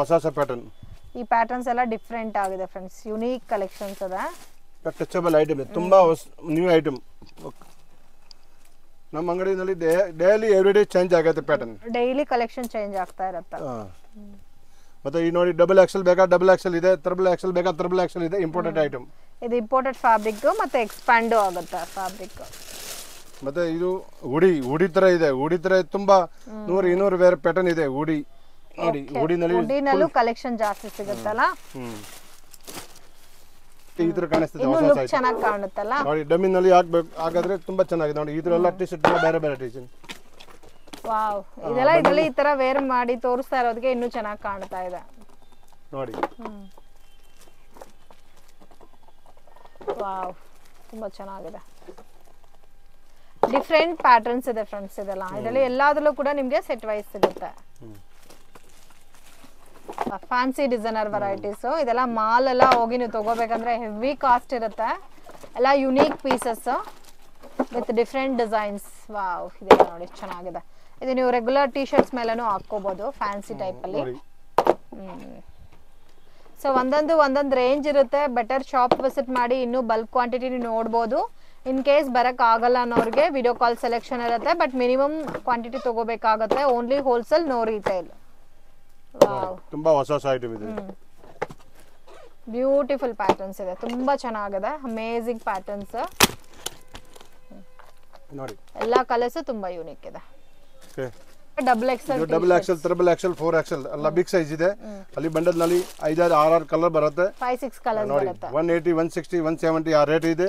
ಹೊಸ ಹೊಸ ಪ್ಯಾಟರ್ನ್. ಈ ಪ್ಯಾಟರ್ನ್ಸ್ ಎಲ್ಲ ಡಿಫರೆಂಟ್ ಆಗಿದೆ ಫ್ರೆಂಡ್ಸ್, ಯುನೀಕ್ ಕಲೆಕ್ಷನ್ಸ್ ಅದ. ಟಚಬಲ್ ಐಟಮ್ ಇದೆ, ತುಂಬಾ ನ್ಯೂ ಐಟಮ್. ನಮ್ಮ ಅಂಗಡಿನಲ್ಲಿ ಡೈಲಿ ಎವ್ರಿಡೇ ಚೇಂಜ್ ಆಗುತ್ತೆ ಪ್ಯಾಟರ್ನ್, ಡೈಲಿ ಕಲೆಕ್ಷನ್ ಚೇಂಜ್ ಆಗ್ತಾ ಇರುತ್ತೆ. ಮತ್ತೆ ಈ ನೋಡಿ ಡಬಲ್ ಎಕ್ಸೆಲ್ ಬೇಕಾ ಡಬಲ್ ಎಕ್ಸೆಲ್ ಇದೆ, ತ್ರಿಬಲ್ ಎಕ್ಸೆಲ್ ಬೇಕಾ ತ್ರಿಬಲ್ ಎಕ್ಸೆಲ್ ಇದೆ. ಇಂಪೋರ್ಟೆಡ್ ಐಟಮ್ ಇದು, ಇಂಪೋರ್ಟೆಡ್ ಫ್ಯಾಬ್ರಿಕ್ ಮತ್ತೆ ಎಕ್ಸ್ಪ್ಯಾಂಡ್ ಆಗುತ್ತೆ ಫ್ಯಾಬ್ರಿಕ್. ಮತ್ತೆ ಇದು ಹುಡಿ ತರ ಇದೆ, ಹುಡಿ ತರ ತುಂಬಾ 100-200 ಬೇರೆ ಪ್ಯಾಟರ್ನ್ ಇದೆ. ಹುಡಿ ನೋಡಿ, ಹುಡಿನಲ್ಲೂ ಕಲೆಕ್ಷನ್ ಜಾಸ್ತಿ ಸಿಗುತ್ತಲ್ಲ, ಈ ತರ ಕಾಣಿಸ್ತದೆ. ಇನ್ನು ಲುಕ್ ಚೆನ್ನಾಗಿ ಕಾಣುತ್ತಲ್ಲ ನೋಡಿ, ಡಮ್ಮಿನಲ್ಲಿ ಹಾಕ್ಬೇಕು, ಹಾಗಾದ್ರೆ ತುಂಬಾ ಚೆನ್ನಾಗಿದೆ ನೋಡಿ. ಇದೆಲ್ಲ ಟಿ ಶರ್ಟ್ ಬೇರೆ ಬೇರೆ ಟಿ ಶರ್ಟ್. ವಾವ್, ಇದೆಲ್ಲ ಇದರಲ್ಲಿ ಈ ತರ ವೇರ್ ಮಾಡಿ ತೋರಿಸ್ತಾ ಇರೋದಕ್ಕೆ ಇನ್ನೂ ಚೆನ್ನಾಗಿ ಕಾಣ್ತಾ ಇದೆ ನೋಡಿ. ವಾವ್, ತುಂಬಾ ಚೆನ್ನಾಗಿದೆ. ಡಿಫರೆಂಟ್ ಪ್ಯಾಟರ್ನ್ಸ್ ಇದೆ ಫ್ರೆಂಡ್ಸ್ ಇದೆಲ್ಲ. ಇದರಲ್ಲಿ ಎಲ್ಲಾದ್ರಲ್ಲೂ ಕೂಡ ನಿಮ್ಗೆ ಸೆಟ್ ವೈಸ್ ಸಿಗುತ್ತೆ. ಫ್ಯಾನ್ಸಿ ಡಿಸೈನರ್ ವೆರೈಟೀಸ್ ಇದೆಲ್ಲ. ಮಾಲ್ ಎಲ್ಲ ಹೋಗಿ ನೀವು ತಗೋಬೇಕಂದ್ರೆ ಹೆವಿ ಕಾಸ್ಟ್ ಇರುತ್ತೆ. ಎಲ್ಲ unique pieces with different designs. Wow, ಇದೆ ನೋಡಿ ಚೆನ್ನಾಗಿದೆ. ಇದು ನೀವು ರೆಗ್ಯುಲರ್ ಟಿ ಶರ್ಟ್ಸ್ ಮೇಲೆನೂ ಹಾಕೋಬಹುದು ಫ್ಯಾನ್ಸಿ ಟೈಪ್ ಅಲ್ಲಿ. ಸೊ ಒಂದೊಂದು ರೇಂಜ್ ಇರುತ್ತೆ. ಬೆಟರ್ ಶಾಪ್ ವಿಸಿಟ್ ಮಾಡಿ ಇನ್ನೂ ಬಲ್ಕ್ ಕ್ವಾಂಟಿಟಿ ನೀವು ನೋಡ್ಬೋದು. ಇನ್ ಕೇಸ್ ಬರಕ್ ಆಗಲ್ಲ ಅನ್ನೋರಿಗೆ ವಿಡಿಯೋ ಕಾಲ್ ಸೆಲೆಕ್ಷನ್ ಇರುತ್ತೆ, ಬಟ್ ಮಿನಿಮಮ್ ಕ್ವಾಂಟಿಟಿ ತಗೋಬೇಕಾಗತ್ತೆ. Only wholesale, no retail. ತುಂಬಾ ಹೊಸ ಹೊಸ ಐಟಮ್ ಇದೆ. ಬ್ಯೂಟಿಫುಲ್ ಪ್ಯಾಟರ್ನ್ಸ್ ಇದೆ, ತುಂಬಾ ಚೆನ್ನಾಗಿದೆ. ಅಮೇಜಿಂಗ್ ಪ್ಯಾಟರ್ನ್ಸ್ ನೋಡಿ. ಎಲ್ಲಾ ಕಲರ್ಸ್ ತುಂಬಾ ಯೂನಿಕ್ ಇದೆ. Double XL, triple Excel, 4XL ಎಲ್ಲ ಬಿಗ್ ಸೈಜ್ ಇದೆ. ಅಲ್ಲಿ ಬಂಡಲ್ ನಲ್ಲಿ 5-6 ಕಲರ್ ಬರುತ್ತೆ, 5-6 ಕಲರ್ಸ್ ಬರುತ್ತೆ. 180, 160, 170 ಆ ರೇಟ್ ಇದೆ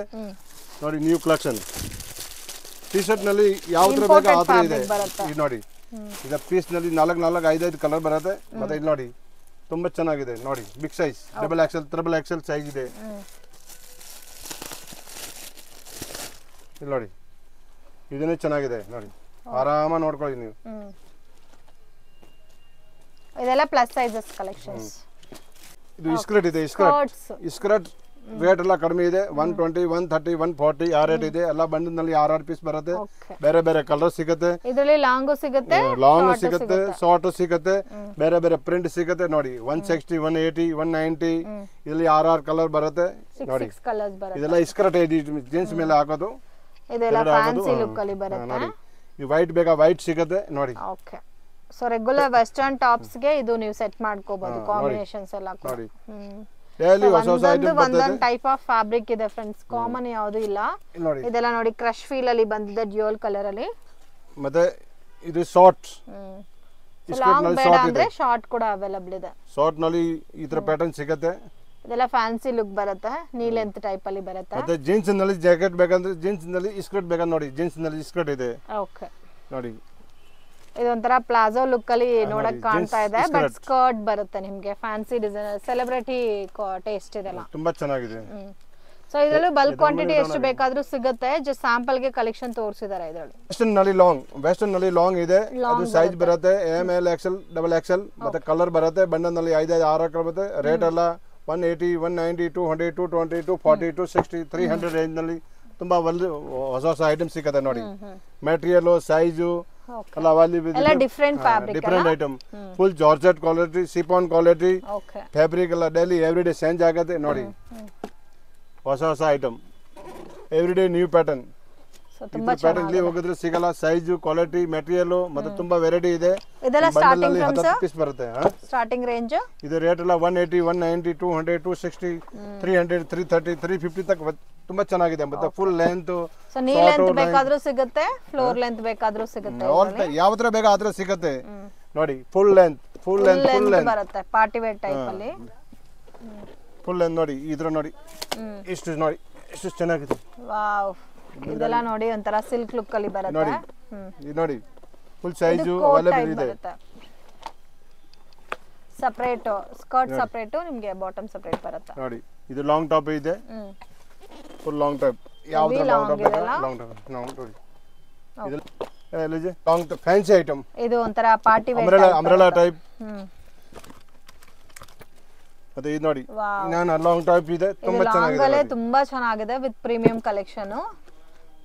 ನೋಡಿ. ನ್ಯೂ ಕಲೆಕ್ಷನ್ ಟಿ ಶರ್ಟ್ ನಲ್ಲಿ ಯಾವ ತರ ಬೇಕಾ ಆ ತರ ಇದೆ. ಇದು ನೋಡಿ, ಈಗ ಪೀಸ್ ನಲ್ಲಿ 4-5 ಕಲರ್ ಬರುತ್ತೆ. ಮತ್ತೆ ಇಲ್ಲಿ ನೋಡಿ ತುಂಬಾ ಚೆನ್ನಾಗಿದೆ ನೋಡಿ. Big size double XL, triple XL size ಇದೆ. ಇಲ್ಲಿ ನೋಡಿ, ಇದನ್ನೇ ಚೆನ್ನಾಗಿದೆ ನೋಡಿ, ಆರಾಮ ನೋಡ್ಕೊಳ್ಳಿ ನೀವು. ಇದೆಲ್ಲ ಪ್ಲಸ್ ಸೈಜಸ್ ಕಲೆಕ್ಷನ್ಸ್. ಇದು ಇಸ್ಕರ್ಟ್ ಇದೆ, ಇಸ್ಕರ್ಟ್ ರೇಟ್ ಎಲ್ಲ ಕಡಿಮೆ ಇದೆ. 120, 130, 140 ಆ ರೇಟ್ ಇದೆ. ಎಲ್ಲ ಬಂಡಲ್ನಲ್ಲಿ 6 ಪೀಸ್ ಬರುತ್ತೆ. ಬೇರೆ ಬೇರೆ ಕಲರ್ ಸಿಗುತ್ತೆ. ಇದರಲ್ಲಿ ಲಾಂಗ್ ಸಿಗುತ್ತೆ, ಶಾರ್ಟ್ ಸಿಗುತ್ತೆ, ಬೇರೆ ಬೇರೆ ಪ್ರಿಂಟ್ ಸಿಗುತ್ತೆ ನೋಡಿ. 160, 180, 190 ಇಲ್ಲಿ 6 ಕಲರ್ ಬರುತ್ತೆ ನೋಡಿ. ಇದೆಲ್ಲ ಇಸ್ಕರ್ಟ್ ಜೀನ್ಸ್ ಮೇಲೆ ಹಾಕೋದು. ಇದೆಲ್ಲ ಫ್ಯಾನ್ಸಿ ಲುಕ್ ಅಲ್ಲಿ ಬರುತ್ತೆ ನೋಡಿ. ಈ ವೈಟ್ ಬೇಕಾ ವೈಟ್ ಸಿಗುತ್ತೆ ನೋಡಿ. Okay, so regular western tops ಗೆ ಇದು ನೀವು ಸೆಟ್ ಮಾಡ್ಕೋಬಹುದು. ಕಾಂಬಿನೇಷನ್ಸ್ ಎಲ್ಲ ನೋಡಿ. ಡೈಲಿ ಹೊಸ ಹೊಸ ಐಟಮ್ ಒಂದೊಂದು ಟೈಪ್ ಆಫ್ ಫ್ಯಾಬ್ರಿಕ್ ಇದೆ ಫ್ರೆಂಡ್ಸ್, ಕಾಮನ್ ಯಾವುದು ಇಲ್ಲ. ಇದೆಲ್ಲ ನೋಡಿ ಕ್ರಶ್ ಫೀಲ್ ಅಲ್ಲಿ ಬಂದಿದೆ, ಡ್ಯೂಯಲ್ ಕಲರ್ ಅಲ್ಲಿ. ಮತ್ತೆ ಇದು ಶಾರ್ಟ್, ಲಾಂಗ್ ಬೇಡ ಅಂದ್ರೆ ಶಾರ್ಟ್ ಕೂಡ ಅವೈಲೇಬಲ್ ಇದೆ. ಶಾರ್ಟ್ ನಲ್ಲಿ ಈ ತರ ಪ್ಯಾಟರ್ನ್ ಸಿಗುತ್ತೆ. ಇದೆಲ್ಲ ಫ್ಯಾನ್ಸಿ ಲುಕ್ ಬರುತ್ತೆ, ನೀ ಲೆಂತ್ ಟೈಪ್ ಅಲ್ಲಿ ಬರುತ್ತೆ. ಮತ್ತೆ ಜೀನ್ಸ್ ನಲ್ಲಿ ಜಾಕೆಟ್ ಬೇಕಂದ್ರೆ ಜೀನ್ಸ್ ನಲ್ಲಿ ಸ್ಕರ್ಟ್ ಬೇಕಂದ್ರೆ ನೋಡಿ, ಜೀನ್ಸ್ ನಲ್ಲಿ ಸ್ಕರ್ಟ್ ಇದೆ. ಓಕೆ ನೋಡಿ, ಇದೊಂಥರ ಪ್ಲಾಜೋ ಲುಕ್ ಅಲ್ಲಿ ನೋಡಕ್ ಕಾಣ್ತಾ ಇದೆ, ಬಟ್ ಸ್ಕರ್ಟ್ ಬರುತ್ತೆ ನಿಮ್ಗೆ. ಫ್ಯಾನ್ಸಿ ಡಿಸೈನ್, ಸೆಲೆಬ್ರಿಟಿ ಟೇಸ್ಟ್ ಇದೆಲ್ಲ ತುಂಬಾ ಚೆನ್ನಾಗಿದೆ. ಸೊ ಇದರಲ್ಲೂ ಬಲ್ಕ್ ಕ್ವಾಂಟಿಟಿ ಎಷ್ಟು ಬೇಕಾದ್ರೂ ಸಿಗುತ್ತೆ. ಜಸ್ಟ್ ಸ್ಯಾಂಪಲ್ ಗೆ ಕಲೆಕ್ಷನ್ ತೋರಿಸಿದ್ದಾರೆ ಇದರಲ್ಲಿ. ವೆಸ್ಟರ್ನ್ ನಲ್ಲಿ ಲಾಂಗ್ ಇದೆ, ಅದು ಸೈಜ್ ಬರುತ್ತೆ ML, XL, ಡಬಲ್ XL. ಮತ್ತೆ ಕಲರ್ ಬರುತ್ತೆ. ಬಂಡಲ್ ನಲ್ಲಿ 5-6 ಕಲರ್ ಬರುತ್ತೆ. ರೇಟ್ ಎಲ್ಲ 180, 190, 200, 220, 240, 260, 300 ರೇಂಜ್ ನಲ್ಲಿ ತುಂಬಾ ಹೊಸ ಹೊಸ ಐಟಮ್ ಸಿಗುತ್ತೆ ನೋಡಿ. ಮೆಟೀರಿಯಲ್, ಸೈಜು ಎಲ್ಲ different fabric, different item. Full georgette quality, chiffon quality, fabric ಎಲ್ಲ ಡೈಲಿ ಎವ್ರಿಡೇ ಚೇಂಜ್ ಆಗುತ್ತೆ ನೋಡಿ. ಹೊಸ ಹೊಸ item, everyday new pattern. So ತುಂಬಾ ಪ್ಯಾಟರ್ನ್ ಇಲ್ಲಿ ಹೋಗಿದ್ರೆ ಸಿಗಲ್ಲ. ಸೈಜ್, ಕ್ವಾಲಿಟಿ, ಮೆಟೀರಿಯಲ್ ಮತ್ತೆ ತುಂಬಾ ವೆರೈಟಿ ಇದೆ. ಇದೆಲ್ಲ ಸ್ಟಾರ್ಟಿಂಗ್ ಫ್ರಮ್ 10 ಪೀಸ್ ಬರುತ್ತೆ. ಸ್ಟಾರ್ಟಿಂಗ್ ರೇಂಜ್ ಇದು ರೇಟ್ ಎಲ್ಲ 180, 190, 200, 260, 300, 330, 350 ತನಕ ತುಂಬಾ ಚೆನ್ನಾಗಿದೆ. ಮತ್ತೆ ಫುಲ್ ಲೆಂತ್, ಸೊ ನೀ ಲೆಂತ್ ಬೇಕಾದ್ರೂ ಸಿಗುತ್ತೆ, ಫ್ಲೋರ್ ಲೆಂತ್ ಬೇಕಾದ್ರೂ ಸಿಗುತ್ತೆ, ಯಾವ ತರ ಬೇಕಾ ಆದ್ರೆ ಸಿಗುತ್ತೆ. ನೋಡಿ ಫುಲ್ ಲೆಂತ್ ಬರುತ್ತೆ, ಪಾರ್ಟಿ ವೇರ್ ಟೈಪ್ ಅಲ್ಲಿ ಫುಲ್ ಲೆಂತ್. ನೋಡಿ ಇದ್ರ ನೋಡಿ ಇಷ್ಟು ನೋಡಿ ಎಷ್ಟು ಚೆನ್ನಾಗಿದೆ. ವಾವ್, ಇದೆಲ್ಲ ನೋಡಿ ಒಂತರ ಸಿಲ್ಕ್ ಲುಕ್ ಅಲ್ಲಿ ಬರುತ್ತೆ. ನೋಡಿ ಇದು ನೋಡಿ ಫುಲ್ ಸೈಜ್ ಅವೈಲೇಬಲ್ ಇದೆ. ಸಪರೇಟ್ ಸ್ಕರ್ಟ್ ಸಪರೇಟ್, ನಿಮಗೆ ಬಾಟಮ್ ಸಪರೇಟ್ ಬರುತ್ತೆ. ನೋಡಿ ಇದು ಲಾಂಗ್ ಟಾಪ್ ಇದೆ, ಫುಲ್ ಲಾಂಗ್ ಟಾಪ್. ಯಾವ್ದು ಲಾಂಗ್ ಟಾಪ್ ಇದೆ? ಲಾಂಗ್ ಟಾಪ್ ನೋಡಿ ಇದು ಲಾಂಗ್ ಟಾಪ್ ಫ್ಯಾನ್ಸಿ ಐಟಮ್. ಇದು ಒಂತರ ಪಾರ್ಟಿ ವೇರ್ ಅಂಬ್ರೆಲಾ ಟೈಪ್. ಮತ್ತೆ ಇದು ನೋಡಿ ನಾನು ಲಾಂಗ್ ಟಾಪ್ ಇದೆ, ತುಂಬಾ ಚೆನ್ನಾಗಿದೆ. ತುಂಬಾ ಚೆನ್ನಾಗಿದೆ ವಿತ್ ಪ್ರೀಮಿಯಂ ಕಲೆಕ್ಷನ್.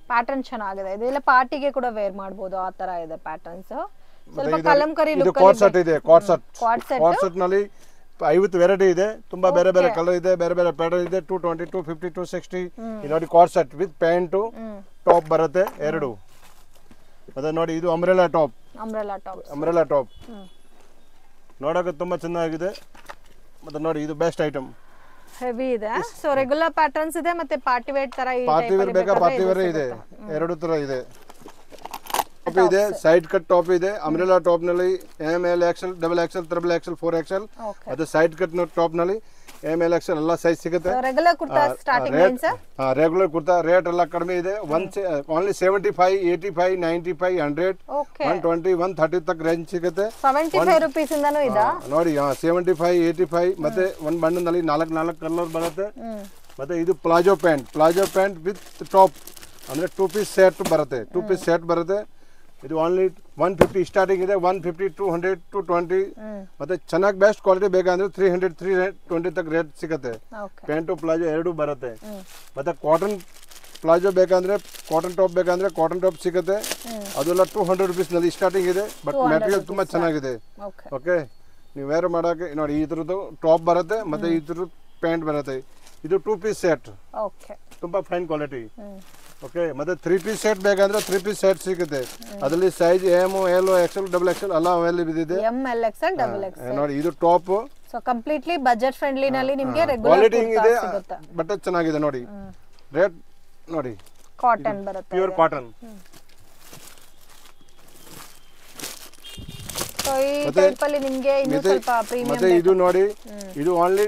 ಪ್ಯಾಟರ್ನ್ ಚೆನ್ನಾಗಿದೆ. ಇದೆಲ್ಲ ಪಾರ್ಟಿಗೆ ಕೂಡ ವೇರ್ ಮಾಡಬಹುದು, ಆ ತರ ಇದೆ ಪ್ಯಾಟರ್ನ್ಸ್. ಸ್ವಲ್ಪ ಕಲಂಕರಿ ಲುಕ್. ಕ್ವಾಡ್ ಸೆಟ್ ಇದೆ, ಕ್ವಾಡ್ ಸೆಟ್ ನಲ್ಲಿ 50 ವೆರೈಟಿ ಇದೆ. ತುಂಬಾ ಬೇರೆ ಬೇರೆ ಕಲರ್ ಇದೆ, ಬೇರೆ ಬೇರೆ ಪ್ಯಾಟರ್ನ್ ಇದೆ. 220, 250, 260. ಇದು ನೋಡಿ Quad set with pant top ಬರುತ್ತೆ ಎರಡು. ಮತ್ತೆ ನೋಡಿ ಇದು ಅಂಬ್ರೆಲಾ ಟಾಪ್ ನೋಡಕ್ಕೆ ತುಂಬಾ ಚೆನ್ನಾಗಿದೆ. ಮತ್ತೆ ನೋಡಿ ಇದು ಬೆಸ್ಟ್ ಐಟಮ್, ಹೆವಿ ಇದೆ. ಸೊ ರೆಗ್ಯುಲರ್ ಪ್ಯಾಟರ್ನ್ಸ್ ಇದೆ, ಮತ್ತೆ ಪಾರ್ಟಿ ವೇರ್ ತರ ಈ ಪಾರ್ಟಿ ವೇರ್ ಬೇಕಾ ಪಾರ್ಟಿ ವೇರ್ ಇದೆ, ಎರಡು ತರ ಇದೆ. ಟಾಪ್ ಇದೆ, ಸೈಡ್ ಕಟ್ ಟಾಪ್ ಇದೆ. ಅಂಬ್ರೆಲಾ ಟಾಪ್ ನಲ್ಲಿ ML, XL, XXL, XXL, 4XL. ಅದು ಸೈಡ್ ಕಟ್ ಟಾಪ್ ನಲ್ಲಿ ML, XL ಎಲ್ಲ ಸೈಜ್ ಸಿಗುತ್ತೆ. Regular kurta starting range sir? Regular kurta rate ಎಲ್ಲ ಕಡಿಮೆ ಇದೆ. ಓನ್ಲಿ 75, 85, 95, 100, 120, 130 ತಕ್ಕ ರೇಂಜ್ ಸಿಗುತ್ತೆ. 75 ರೂಪೀಸ್ ಇಂದನೂ ಇದೆ ನೋಡಿ. 75, 85 ಮತ್ತೆ ಒಂದು ಬಣ್ಣದಲ್ಲಿ 4 ಕಲರ್ ಬರುತ್ತೆ. ಮತ್ತೆ ಇದು ಪ್ಲಾಜೋ ಪ್ಯಾಂಟ್ ವಿತ್ ಟಾಪ್ ಅಂದ್ರೆ 2 ಪೀಸ್ ಸೆಟ್ ಬರುತ್ತೆ. ಇದು ಓನ್ಲಿ 150 ಸ್ಟಾರ್ಟಿಂಗ್ ಇದೆ. 150, 200, 220. ಮತ್ತೆ ಚೆನ್ನಾಗಿ ಬೆಸ್ಟ್ ಕ್ವಾಲಿಟಿ ಬೇಕಂದ್ರೆ 300, 320 ತಕ್ಕ ರೇಟ್ ಸಿಗುತ್ತೆ. ಪ್ಯಾಂಟು ಪ್ಲಾಜೋ ಎರಡು ಬರುತ್ತೆ. ಮತ್ತೆ ಕಾಟನ್ ಪ್ಲಾಜೋ ಬೇಕಂದ್ರೆ, ಕಾಟನ್ ಟಾಪ್ ಸಿಗುತ್ತೆ. ಅದೆಲ್ಲ 200 ರೂಪೀಸ್ ನಲ್ಲಿ ಸ್ಟಾರ್ಟಿಂಗ್ ಇದೆ. ಬಟ್ ಮೆಟೀರಿಯಲ್ ತುಂಬಾ ಚೆನ್ನಾಗಿದೆ. ಓಕೆ, ನೀವು ವೇರ್ ಮಾಡೋಕೆ ನೋಡಿ ಈ ಥರದ್ದು ಟಾಪ್ ಬರುತ್ತೆ, ಮತ್ತೆ ಈ ಥರದ್ದು ಪ್ಯಾಂಟ್ ಬರುತ್ತೆ. ಇದು 2 ಪೀಸ್ ಸೆಟ್, ತುಂಬಾ ಫೈನ್ ಕ್ವಾಲಿಟಿ. ಓಕೆ, ಮತ್ತೆ 3 ಪೀಸ್ ಸೆಟ್ ಬೇಕಂದ್ರೆ 3 ಪೀಸ್ ಸೆಟ್ ಸಿಗುತ್ತೆ. ಅದರಲ್ಲಿ size M, L, XL, XXL ಎಲ್ಲ ಅವೈಲೇಬಲ್ ಇದೆ. ML, XL, XXL ನೋಡಿ ಇದು top. So completely budget friendly ನಲ್ಲಿ ನಿಮಗೆ ರೆಗ್ಯುಲರ್ ಕ್ವಾಲಿಟಿ ಇದೆ, ಬಟ್ಟೆ ಚೆನ್ನಾಗಿದೆ. ನೋಡಿ ರೇಟ್ ನೋಡಿ, ಕಾಟನ್ ಬರುತ್ತೆ, ಪ್ಯೂರ್ ಕಾಟನ್. ಸೊ ಈ ಟೈಪ್ ಅಲ್ಲಿ ನಿಮಗೆ ಇನ್ನೂ ಸ್ವಲ್ಪ ಪ್ರೀಮಿಯಂ. ಮತ್ತೆ ಇದು ನೋಡಿ, ಇದು ಓನ್ಲಿ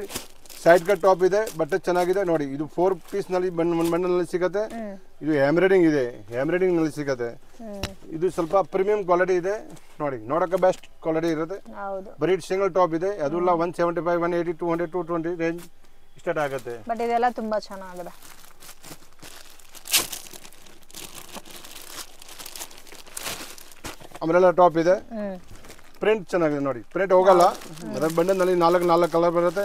ಸೈಡ್ ಕಟ್ ಟಾಪ್ ಇದೆ, ಬಟ್ಟೆ ಚೆನ್ನಾಗಿದೆ. ನೋಡಿ ಇದು 4 ಪೀಸ್ ನಲ್ಲಿ ಬಣ್ಣದಲ್ಲಿ ಸಿಗುತ್ತೆ. ಇದು ಹ್ಯಾಮ್ರೇಡಿಂಗ್ ನಲ್ಲಿ ಸಿಗುತ್ತೆ. ಇದು ಸ್ವಲ್ಪ ಪ್ರೀಮಿಯಂ ಕ್ವಾಲಿಟಿ ಇದೆ. ನೋಡಿ ನೋಡಕ್ಕೆ ಬೆಸ್ಟ್ ಕ್ವಾಲಿಟಿ ಇರುತ್ತೆ. ಬರೀ ಸಿಂಗಲ್ ಟಾಪ್ ಇದೆ. ಅದೆಲ್ಲ 175, 180, 200, 220 ರೇಂಜ್ ಸ್ಟಾರ್ಟ್ ಆಗುತ್ತೆ. ಬಟ್ ಇದೆಲ್ಲ ತುಂಬಾ ಚೆನ್ನಾಗಿದೆ. ಅಂಬ್ರೆಲಾ ಟಾಪ್ ಇದೆ. ಪ್ರಿಂಟ್ ಚೆನ್ನಾಗಿದೆ. ನೋಡಿ ಪ್ರಿಂಟ್ ಹೋಗಲ್ಲ. ಬಂಡಲ್ ನಲ್ಲಿ 4 ಕಲರ್ ಬರುತ್ತೆ.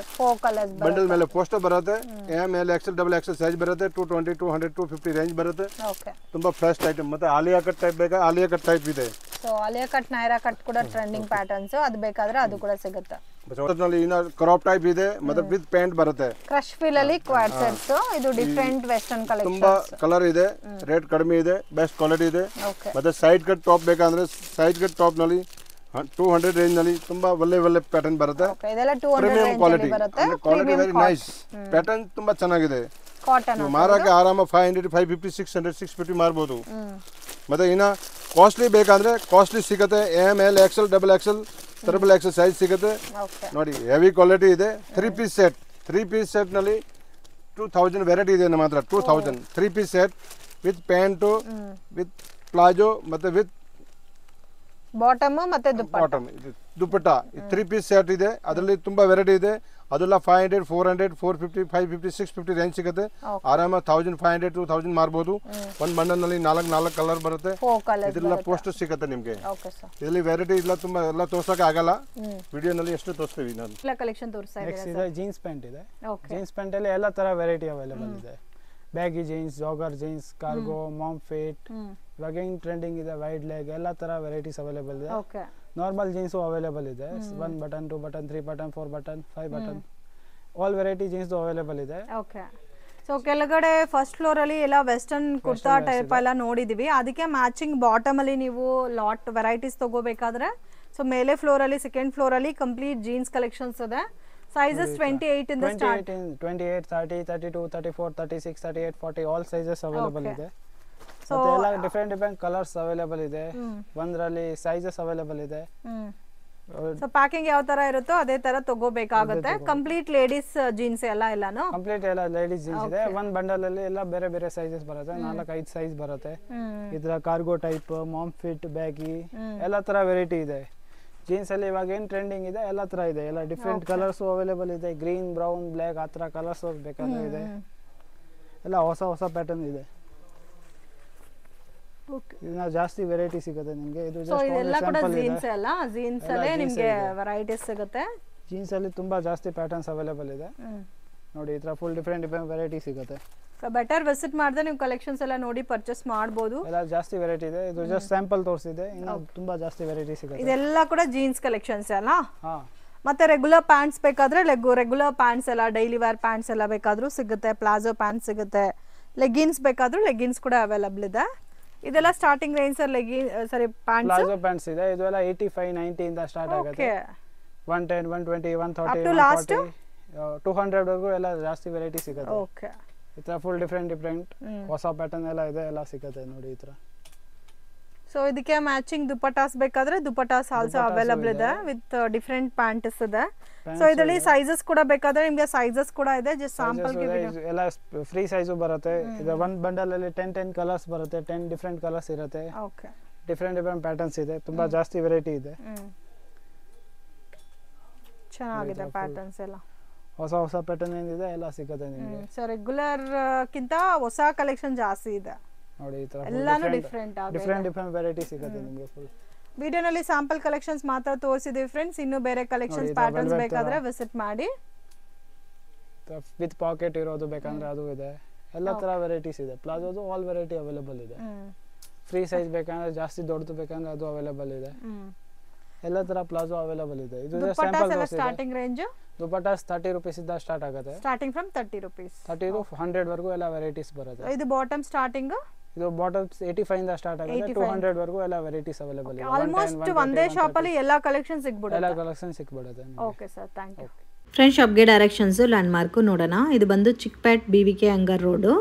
ಬಂಡಲ್ ಮೇಲೆ ಪೋಸ್ಟರ್ ಬರುತ್ತೆ. ML, XL, XXL ಸೈಜ್ ಬರುತ್ತೆ. 220, 200, 250 ರೇಂಜ್ ಬರುತ್ತೆ. ತುಂಬಾ ಫ್ರೆಶ್ ಐಟಮ್. ಮತ್ತೆ ಆಲಿಯಾ ಕಟ್ ಟೈಪ್ ಬೇಕಾ, ಆಲಿಯಾ ಕಟ್ ಟೈಪ್ ಇದೆ. So Alia cut, Naira cut ಕೂಡ ಟ್ರೆಂಡಿಂಗ್ ಪ್ಯಾಟರ್ನ್ಸ್, ಅದು ಬೇಕಾದ್ರೆ ಅದು ಕೂಡ ಸಿಗುತ್ತೆ. ಕ್ರಾಪ್ ಟೈಪ್ ಇದೆ, ಮತ್ತೆ ವಿತ್ ಪ್ಯಾಂಟ್ ಬರುತ್ತೆ. ಕ್ರಶ್ ಫೀಲ್ ಅಲ್ಲಿ ಕ್ವಾಡ್ ಸೆಟ್ಸ್. ಇದು ಡಿಫರೆಂಟ್ ವೆಸ್ಟರ್ನ್ ಕಲೆಕ್ಷನ್. ತುಂಬಾ ಕಲರ್ ಇದೆ, ರೇಟ್ ಕಡಿಮೆ ಇದೆ, ಬೆಸ್ಟ್ ಕ್ವಾಲಿಟಿ ಇದೆ. ಮತ್ತೆ ಸೈಡ್ ಕಟ್ ಟಾಪ್ ಬೇಕಂದ್ರೆ ಸೈಡ್ ಕಟ್ ಟಾಪ್ ನಲ್ಲಿ 200 ರೇಂಜ್ ನಲ್ಲಿ ತುಂಬಾ ಒಳ್ಳೆ ಪ್ಯಾಟರ್ನ್ ಬರುತ್ತೆ. Premium quality, quality very nice. Pattern ತುಂಬಾ ಚೆನ್ನಾಗಿದೆ. ಕಾಟನ್ ಮಾರಕ್ಕೆ ಆರಾಮ 500, 550, 600, 650 ಮಾರಬಹುದು. ಮತ್ತೆ ಇನ್ನ ಕಾಸ್ಟ್ಲಿ ಬೇಕಂದ್ರೆ ಕಾಸ್ಟ್ಲಿ ಸಿಗುತ್ತೆ. ML, XL, XXL, XXL size ಸಿಗುತ್ತೆ. ನೋಡಿ ಹೆವಿ ಕ್ವಾಲಿಟಿ ಇದೆ. 3 ಪೀಸ್ ಸೆಟ್ ನಲ್ಲಿ 2000 ವೆರೈಟಿ ಇದೆ ನಮ್ಮ ಹತ್ರ. 2000 3 piece set with pant, with palazzo, ಮತ್ತೆ ವಿತ್ ಬಾಟಮ್ ಮತ್ತೆ ದುಪ್ಪಟ್ಟ. 3 ಪೀಸ್ ಸೆಟ್ ಇದೆ. ಅದರಲ್ಲಿ ತುಂಬಾ ವೆರೈಟಿ ಇದೆ. ಅದೆಲ್ಲ 500, 400, 450, 550, 650 ರೇಂಜ್ ಸಿಗುತ್ತೆ. ಆರಾಮ 1500, 2000 ಮಾರಬಹುದು. ಒಂದು ಬಂಡಲ್ ನಲ್ಲಿ 4 ಕಲರ್ ಬರುತ್ತೆ. ಇದೆಲ್ಲ ಪೋಸ್ಟರ್ ಸಿಗುತ್ತೆ ನಿಮ್ಗೆ. ಇದರಲ್ಲಿ ವೆರೈಟಿ ಇಲ್ಲ, ತುಂಬಾ ಎಲ್ಲ ತೋರ್ಸಕ್ಕೆ ಆಗಲ್ಲ. ವಿಡಿಯೋ ನಲ್ಲಿ ಎಷ್ಟು ತೋರಿಸ್ತೀವಿ ನಾನು. ಎಲ್ಲ ಕಲೆಕ್ಷನ್ ತೋರಿಸ್ತಾ ಇದೆ. ಜೀನ್ಸ್ ಪ್ಯಾಂಟ್ ಇದೆ. ಜೀನ್ಸ್ ಪ್ಯಾಂಟ್ ಅಲ್ಲಿ ಎಲ್ಲ ತರ ವೆರೈಟಿ ಅವೈಲೇಬಲ್ ಇದೆ. Baggy jeans, jogger jeans, cargo, mom fit, ಇವಾಗ ಹೆಂಗ್ ಟ್ರೆಂಡಿಂಗ್ ಇದೆ ವೈಡ್ ಲೆಗ್, ಎಲ್ಲ ತರ ವೆರೈಟೀಸ್ ಅವೈಲೇಬಲ್ ಇದೆ. ನಾರ್ಮಲ್ ಜೀನ್ಸ್ ಅವೈಲೇಬಲ್ ಇದೆ. 1 button, 2 button, 3 button, 4 button, 5 button, all variety jeans available ಇದೆ. ಓಕೆ, ಸೊ ಸೊ ಕೆಳಗಡೆ ಫಸ್ಟ್ ಫ್ಲೋರ್ ಅಲ್ಲಿ ಎಲ್ಲ ವೆಸ್ಟರ್ನ್ ಕುರ್ತಾ ಟೈಪ್ ಎಲ್ಲ ನೋಡಿದೀವಿ, ಅದಕ್ಕೆ ಮ್ಯಾಚಿಂಗ್ ಬಾಟಮ್ ಅಲ್ಲಿ ನೀವು ಲಾಟ್ ವೆರೈಟೀಸ್ ತಗೋಬೇಕಾದ್ರೆ ಸೊ ಮೇಲೆ ಫ್ಲೋರ್ ಅಲ್ಲಿ ಸೆಕೆಂಡ್ ಫ್ಲೋರ್ ಅಲ್ಲಿ ಕಂಪ್ಲೀಟ್ ಜೀನ್ಸ್ ಕಲೆಕ್ಷನ್ಸ್ ಇದೆ. ಸೈಜಸ್ 28 ಇಂದ ಸ್ಟಾರ್ಟ್, 28, 30, 32, 34, 36, 38, 40 ಆಲ್ ಸೈಜಸ್ ಅವೈಲೇಬಲ್ ಇದೆ. ಮತ್ತೆ ಎಲ್ಲ ಡಿಫರೆಂಟ್ ಕಲರ್ಸ್ ಅವೈಲೇಬಲ್ ಇದೆ, ಒಂದರಲ್ಲಿ ಸೈಜಸ್ ಅವೈಲೇಬಲ್ ಇದೆ. ಸೊ ಪ್ಯಾಕಿಂಗ್ ಯಾವ ತರ ಇರುತ್ತೋ ಅದೇ ತರ ತಗೋಬೇಕಾಗುತ್ತೆ. ಕಂಪ್ಲೀಟ್ ಲೇಡೀಸ್ ಜೀನ್ಸ್ ಎಲ್ಲಾನು ಕಂಪ್ಲೀಟ್ ಎಲ್ಲ ಲೇಡೀಸ್ ಜೀನ್ಸ್ ಇದೆ. ಒಂದ್ ಬಂಡಲ್ ಅಲ್ಲಿ ಎಲ್ಲ ಬೇರೆ ಬೇರೆ ಸೈಜಸ್ ಬರುತ್ತೆ, 4-5 ಸೈಜ್ ಬರುತ್ತೆ. ಇದರ cargo type, mom fit, baggy ಎಲ್ಲ ತರ ವೆರೈಟಿ ಇದೆ. ಜೀನ್ಸ್ ಅಲ್ಲಿ ಇವಾಗ ಏನ್ ಟ್ರೆಂಡಿಂಗ್ ಇದೆ ಎಲ್ಲ ತರ ಇದೆ, ಎಲ್ಲ ಡಿಫರೆಂಟ್ ಕಲರ್ಸ್ ಅವೈಲೇಬಲ್ ಇದೆ. ಗ್ರೀನ್, ಬ್ರೌನ್, ಬ್ಲಾಕ್ ಆ ತರ ಕಲರ್ಸ್ ಬೇಕಾದ್ರೆ ಇದೆ. ಎಲ್ಲ ಹೊಸ ಹೊಸ ಪ್ಯಾಟರ್ನ್ ಇದೆ. ಇದನ್ನ ಜಾಸ್ತಿ ವೆರೈಟಿ ಸಿಗುತ್ತೆ ನಿಮಗೆ. ಇದು ಜಸ್ಟ್ ಇದೆಲ್ಲ ಕೂಡ ಜೀನ್ಸ್ ಅಲ್ಲ, ಜೀನ್ಸ್ ಅಲ್ಲೇ ನಿಮಗೆ ವೆರೈಟೀಸ್ ಸಿಗುತ್ತೆ. ಜೀನ್ಸ್ ಅಲ್ಲಿ ತುಂಬಾ ಜಾಸ್ತಿ ಪ್ಯಾಟರ್ನ್ಸ್ ಅವೈಲೇಬಲ್ ಇದೆ ನೋಡಿ. ಈ ತರ ಫುಲ್ ಡಿಫರೆಂಟ್ ವೆರೈಟಿ ಸಿಗುತ್ತೆ. ಸೊ ಬೆಟರ್ ವಿಸಿಟ್ ಮಾಡಿದ್ರೆ ನೀವು ಕಲೆಕ್ಷನ್ಸ್ ಎಲ್ಲ ನೋಡಿ ಪರ್ಚೇಸ್ ಮಾಡಬಹುದು. ಎಲ್ಲ ಜಾಸ್ತಿ ವೆರೈಟಿ ಇದೆ. ಇದು ಜಸ್ಟ್ ಸ್ಯಾಂಪಲ್ ತೋರಿಸಿದೆ, ಇನ್ನು ತುಂಬಾ ಜಾಸ್ತಿ ವೆರೈಟಿ ಸಿಗುತ್ತೆ. ಇದೆಲ್ಲ ಕೂಡ ಜೀನ್ಸ್ ಕಲೆಕ್ಷನ್ಸ್ ಅಲ್ಲ. ಮತ್ತೆ ರೆಗ್ಯುಲರ್ ಪ್ಯಾಂಟ್ಸ್ ಬೇಕಾದ್ರೆ ರೆಗ್ಯುಲರ್ ಪ್ಯಾಂಟ್ಸ್ ಎಲ್ಲ, ಡೈಲಿ ವೇರ್ ಪ್ಯಾಂಟ್ಸ್ ಎಲ್ಲ ಬೇಕಾದ್ರೂ ಸಿಗುತ್ತೆ. ಪ್ಲಾಜೋ ಪ್ಯಾಂಟ್ಸ್ ಸಿಗುತ್ತೆ. ಲೆಗ್ಗಿನ್ಸ್ ಬೇಕಾದ್ರೂ ಲೆಗ್ಗಿನ್ಸ್ ಕೂಡ ಅವೈಲೇಬಲ್ ಇದೆ. ಇದೆಲ್ಲ starting range sir pants, palazzo pants ಇದೆ. ಇದೆಲ್ಲ 85-90 ಇಂದ ಸ್ಟಾರ್ಟ್ ಆಗುತ್ತೆ. 110, 120, 130, 140, 200 ವರೆಗೂ ಎಲ್ಲ ಜಾಸ್ತಿ ವೆರೈಟಿ ಸಿಗುತ್ತೆ. ಓಕೆ, ಈ ತರ ಫುಲ್ ಡಿಫರೆಂಟ್ ಹೊಸ ಪ್ಯಾಟರ್ನ್ ಎಲ್ಲ ಇದೆ, ಎಲ್ಲ ಸಿಗುತ್ತೆ ನೋಡಿ ಈ ತರ. ಸೊ ಇದಕ್ಕೆ ಮ್ಯಾಚಿಂಗ್ ದುಪಟ್ಟಾಸ್ ಬೇಕಾದ್ರೆ ದುಪಟ್ಟಾಸ್ ಆಲ್ಸೋ ಅವೈಲೇಬಲ್ ಇದೆ ವಿತ್ ಡಿಫರೆಂಟ್ ಪ್ಯಾಂಟ್ಸ್ ಇದೆ. ಸೊ ಇದರಲ್ಲಿ ಸೈಜಸ್ ಕೂಡ ಬೇಕಾದ್ರೆ ನಿಮಗೆ ಸೈಜಸ್ ಕೂಡ ಇದೆ. ಜಸ್ಟ್ ಸ್ಯಾಂಪಲ್ ಗೆ ಎಲ್ಲ ಫ್ರೀ ಸೈಜು ಬರುತ್ತೆ. ಇದು ಒಂದು ಬಂಡಲ್ ಅಲ್ಲಿ 10 ಕಲರ್ಸ್ ಬರುತ್ತೆ, 10 ಡಿಫರೆಂಟ್ ಕಲರ್ಸ್ ಇರುತ್ತೆ. ಓಕೆ, ಡಿಫರೆಂಟ್ ಪ್ಯಾಟರ್ನ್ಸ್ ಇದೆ, ತುಂಬಾ ಜಾಸ್ತಿ ವೆರೈಟಿ ಇದೆ. ಚೆನ್ನಾಗಿದೆ ಪ್ಯಾಟರ್ನ್ಸ್ ಎಲ್ಲ. ಹೊಸ ಹೊಸ ಪ್ಯಾಟರ್ನ್ ಏನಿದೆ ಎಲ್ಲ ಸಿಗುತ್ತೆ ನಿಮಗೆ. ಸೊ ರೆಗ್ಯುಲರ್ ಕಿಂತ ಹೊಸ ಕಲೆಕ್ಷನ್ ಜಾಸ್ತಿ ಇದೆ ನೋಡಿ. ಈ ತರ ಎಲ್ಲಾನು ಡಿಫರೆಂಟ್ ವೆರೈಟಿ ಸಿಗುತ್ತೆ ನಿಮಗೆ. ಫುಲ್ ವಿಡಿಯೋನಲ್ಲಿ ಸ್ಯಾಂಪಲ್ ಕಲೆಕ್ಷನ್ಸ್ ಮಾತ್ರ ತೋರಿಸಿದೀವಿ ಫ್ರೆಂಡ್ಸ್. ಇನ್ನು ಬೇರೆ ಕಲೆಕ್ಷನ್ಸ್ ಪ್ಯಾಟರ್ನ್ಸ್ ಬೇಕಾದ್ರೆ ವಿಸಿಟ್ ಮಾಡಿ. ವಿತ್ ಪಾಕೆಟ್ ಇರೋದು ಬೇಕಂದ್ರೆ ಅದು ಇದೆ. ಎಲ್ಲ ತರ ವೆರೈಟೀಸ್ ಇದೆ. ಪ್ಲಾಜೋದು ಆಲ್ ವೆರೈಟಿ ಅವೈಲೇಬಲ್ ಇದೆ. ಫ್ರೀ ಸೈಜ್ ಬೇಕಂದ್ರೆ, ಜಾಸ್ತಿ ದೊಡ್ಡದು ಬೇಕಂದ್ರೆ ಅದು ಅವೈಲೇಬಲ್ ಇದೆ. ಎಲ್ಲ ತರ ಪ್ಲಾಜೋ ಅವೈಲೇಬಲ್ ಇದೆ. ಇದು sample starting range dupattas 30 rupees ಇಂದ ಸ್ಟಾರ್ಟ್ ಆಗುತ್ತೆ. ಸ್ಟಾರ್ಟಿಂಗ್ ಫ್ರಮ್ 30 ರೂಪೀಸ್ 30 to 100 ವರೆಗೂ ಎಲ್ಲ ವೆರೈಟೀಸ್ ಬರುತ್ತೆ. ಇದು ಬಾಟಮ್ ಸ್ಟಾರ್ಟಿಂಗ್, ಇದು ಬಾಟಮ್ಸ್ 85 ಇಂದ ಸ್ಟಾರ್ಟ್ ಆಗುತ್ತೆ. 200 ವರೆಗೂ ಎಲ್ಲ ವೆರೈಟೀಸ್ ಅವೈಲೇಬಲ್ ಇದೆ. ಆಲ್ಮೋಸ್ಟ್ ಒಂದೇ ಶಾಪ್ ಅಲ್ಲಿ ಎಲ್ಲ ಕಲೆಕ್ಷನ್ ಸಿಗಬಹುದು. ಎಲ್ಲ ಕಲೆಕ್ಷನ್ ಸಿಗಬಹುದು. Okay sir, thank you. Friends, ಶಾಪ್ಗೆ ಡೈರೆಕ್ಷನ್ಸ್ ಲ್ಯಾಂಡ್ ಮಾರ್ಕ್ ನೋಡೋಣ. ಇದು ಬಂದು ಚಿಕ್ಪೇಟ್ BVK ಅಂಗರ್ ರೋಡು.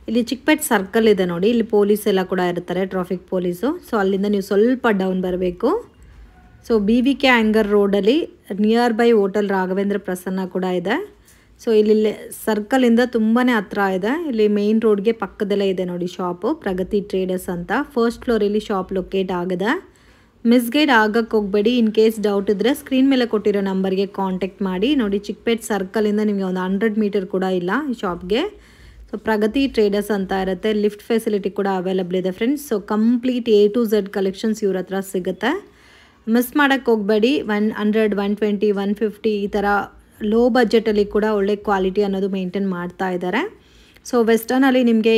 ಇಲ್ಲಿ ಚಿಕ್ಪೇಟ್ ಸರ್ಕಲ್ ಇದೆ ನೋಡಿ. ಇಲ್ಲಿ ಪೊಲೀಸ್ ಎಲ್ಲ ಕೂಡ ಇರ್ತಾರೆ, ಟ್ರಾಫಿಕ್ ಪೊಲೀಸು. ಸೊ ಅಲ್ಲಿಂದ ನೀವು ಸ್ವಲ್ಪ ಡೌನ್ ಬರಬೇಕು. ಸೊ BVK ಅಂಗರ್ ರೋಡಲ್ಲಿ near by hotel Raghavendra Prasanna ಕೂಡ ಇದೆ. ಸೊ ಇಲ್ಲಿ ಸರ್ಕಲಿಂದ ತುಂಬಾ ಹತ್ರ ಇದೆ. ಇಲ್ಲಿ ಮೇನ್ ರೋಡ್ಗೆ ಪಕ್ಕದಲ್ಲೇ ಇದೆ ನೋಡಿ ಶಾಪು, ಪ್ರಗತಿ ಟ್ರೇಡರ್ಸ್ ಅಂತ. ಫಸ್ಟ್ ಫ್ಲೋರಲ್ಲಿ ಶಾಪ್ ಲೊಕೇಟ್ ಆಗಿದೆ. ಮಿಸ್ಗೈಡ್ ಆಗಕ್ಕೆ ಹೋಗಬೇಡಿ. ಇನ್ ಕೇಸ್ ಡೌಟ್ ಇದ್ದರೆ ಸ್ಕ್ರೀನ್ ಮೇಲೆ ಕೊಟ್ಟಿರೋ ನಂಬರ್ಗೆ ಕಾಂಟ್ಯಾಕ್ಟ್ ಮಾಡಿ. ನೋಡಿ, ಚಿಕ್ಪೇಟ್ ಸರ್ಕಲಿಂದ ನಿಮಗೆ ಒಂದು 100 ಮೀಟರ್ ಕೂಡ ಇಲ್ಲ ಈ ಶಾಪ್ಗೆ. ಸೊ ಪ್ರಗತಿ ಟ್ರೇಡರ್ಸ್ ಅಂತ ಇರುತ್ತೆ. ಲಿಫ್ಟ್ ಫೆಸಿಲಿಟಿ ಕೂಡ ಅವೈಲೇಬಲ್ ಇದೆ friends. So complete A to Z collections ಇವ್ರ ಹತ್ರ ಸಿಗುತ್ತೆ. ಮಿಸ್ ಮಾಡೋಕ್ಕೆ ಹೋಗಬೇಡಿ. 100, 120, 150 ಈ ಥರ ಲೋ ಬಜೆಟಲ್ಲಿ ಕೂಡ ಒಳ್ಳೆ ಕ್ವಾಲಿಟಿ ಅನ್ನೋದು ಮೇಂಟೈನ್ ಮಾಡ್ತಾ ಇದ್ದಾರೆ. ಸೊ ವೆಸ್ಟರ್ನಲ್ಲಿ ನಿಮಗೆ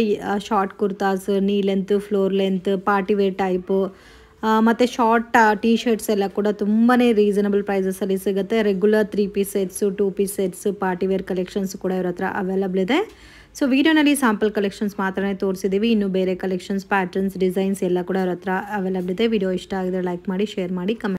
short kurtas, knee length, floor length, party wear type ಮತ್ತು ಶಾರ್ಟ್ ಟೀ ಶರ್ಟ್ಸ್ ಎಲ್ಲ ಕೂಡ ತುಂಬಾ ರೀಸನಬಲ್ ಪ್ರೈಸಸಲ್ಲಿ ಸಿಗುತ್ತೆ. Regular 3 piece sets, 2 piece sets, party wear collections ಕೂಡ ಇವ್ರ ಹತ್ರ ಅವೈಲೇಬಲ್ ಇದೆ. ಸೊ ವಿಡಿಯೋನಲ್ಲಿ ಸ್ಯಾಂಪಲ್ ಕಲೆಕ್ಷನ್ಸ್ ಮಾತ್ರ ತೋರಿಸಿದ್ದೀವಿ. ಇನ್ನು ಬೇರೆ ಕಲೆಕ್ಷನ್ಸ್, ಪ್ಯಾಟರ್ನ್ಸ್, ಡಿಸೈನ್ಸ್ ಎಲ್ಲ ಕೂಡ ಇವ್ರ ಹತ್ರ ಅವೈಲೇಬಲ್ ಇದೆ. ವಿಡಿಯೋ ಇಷ್ಟ ಆಗಿದ್ರೆ ಲೈಕ್ ಮಾಡಿ, ಶೇರ್ ಮಾಡಿ, ಕಮೆಂಟ್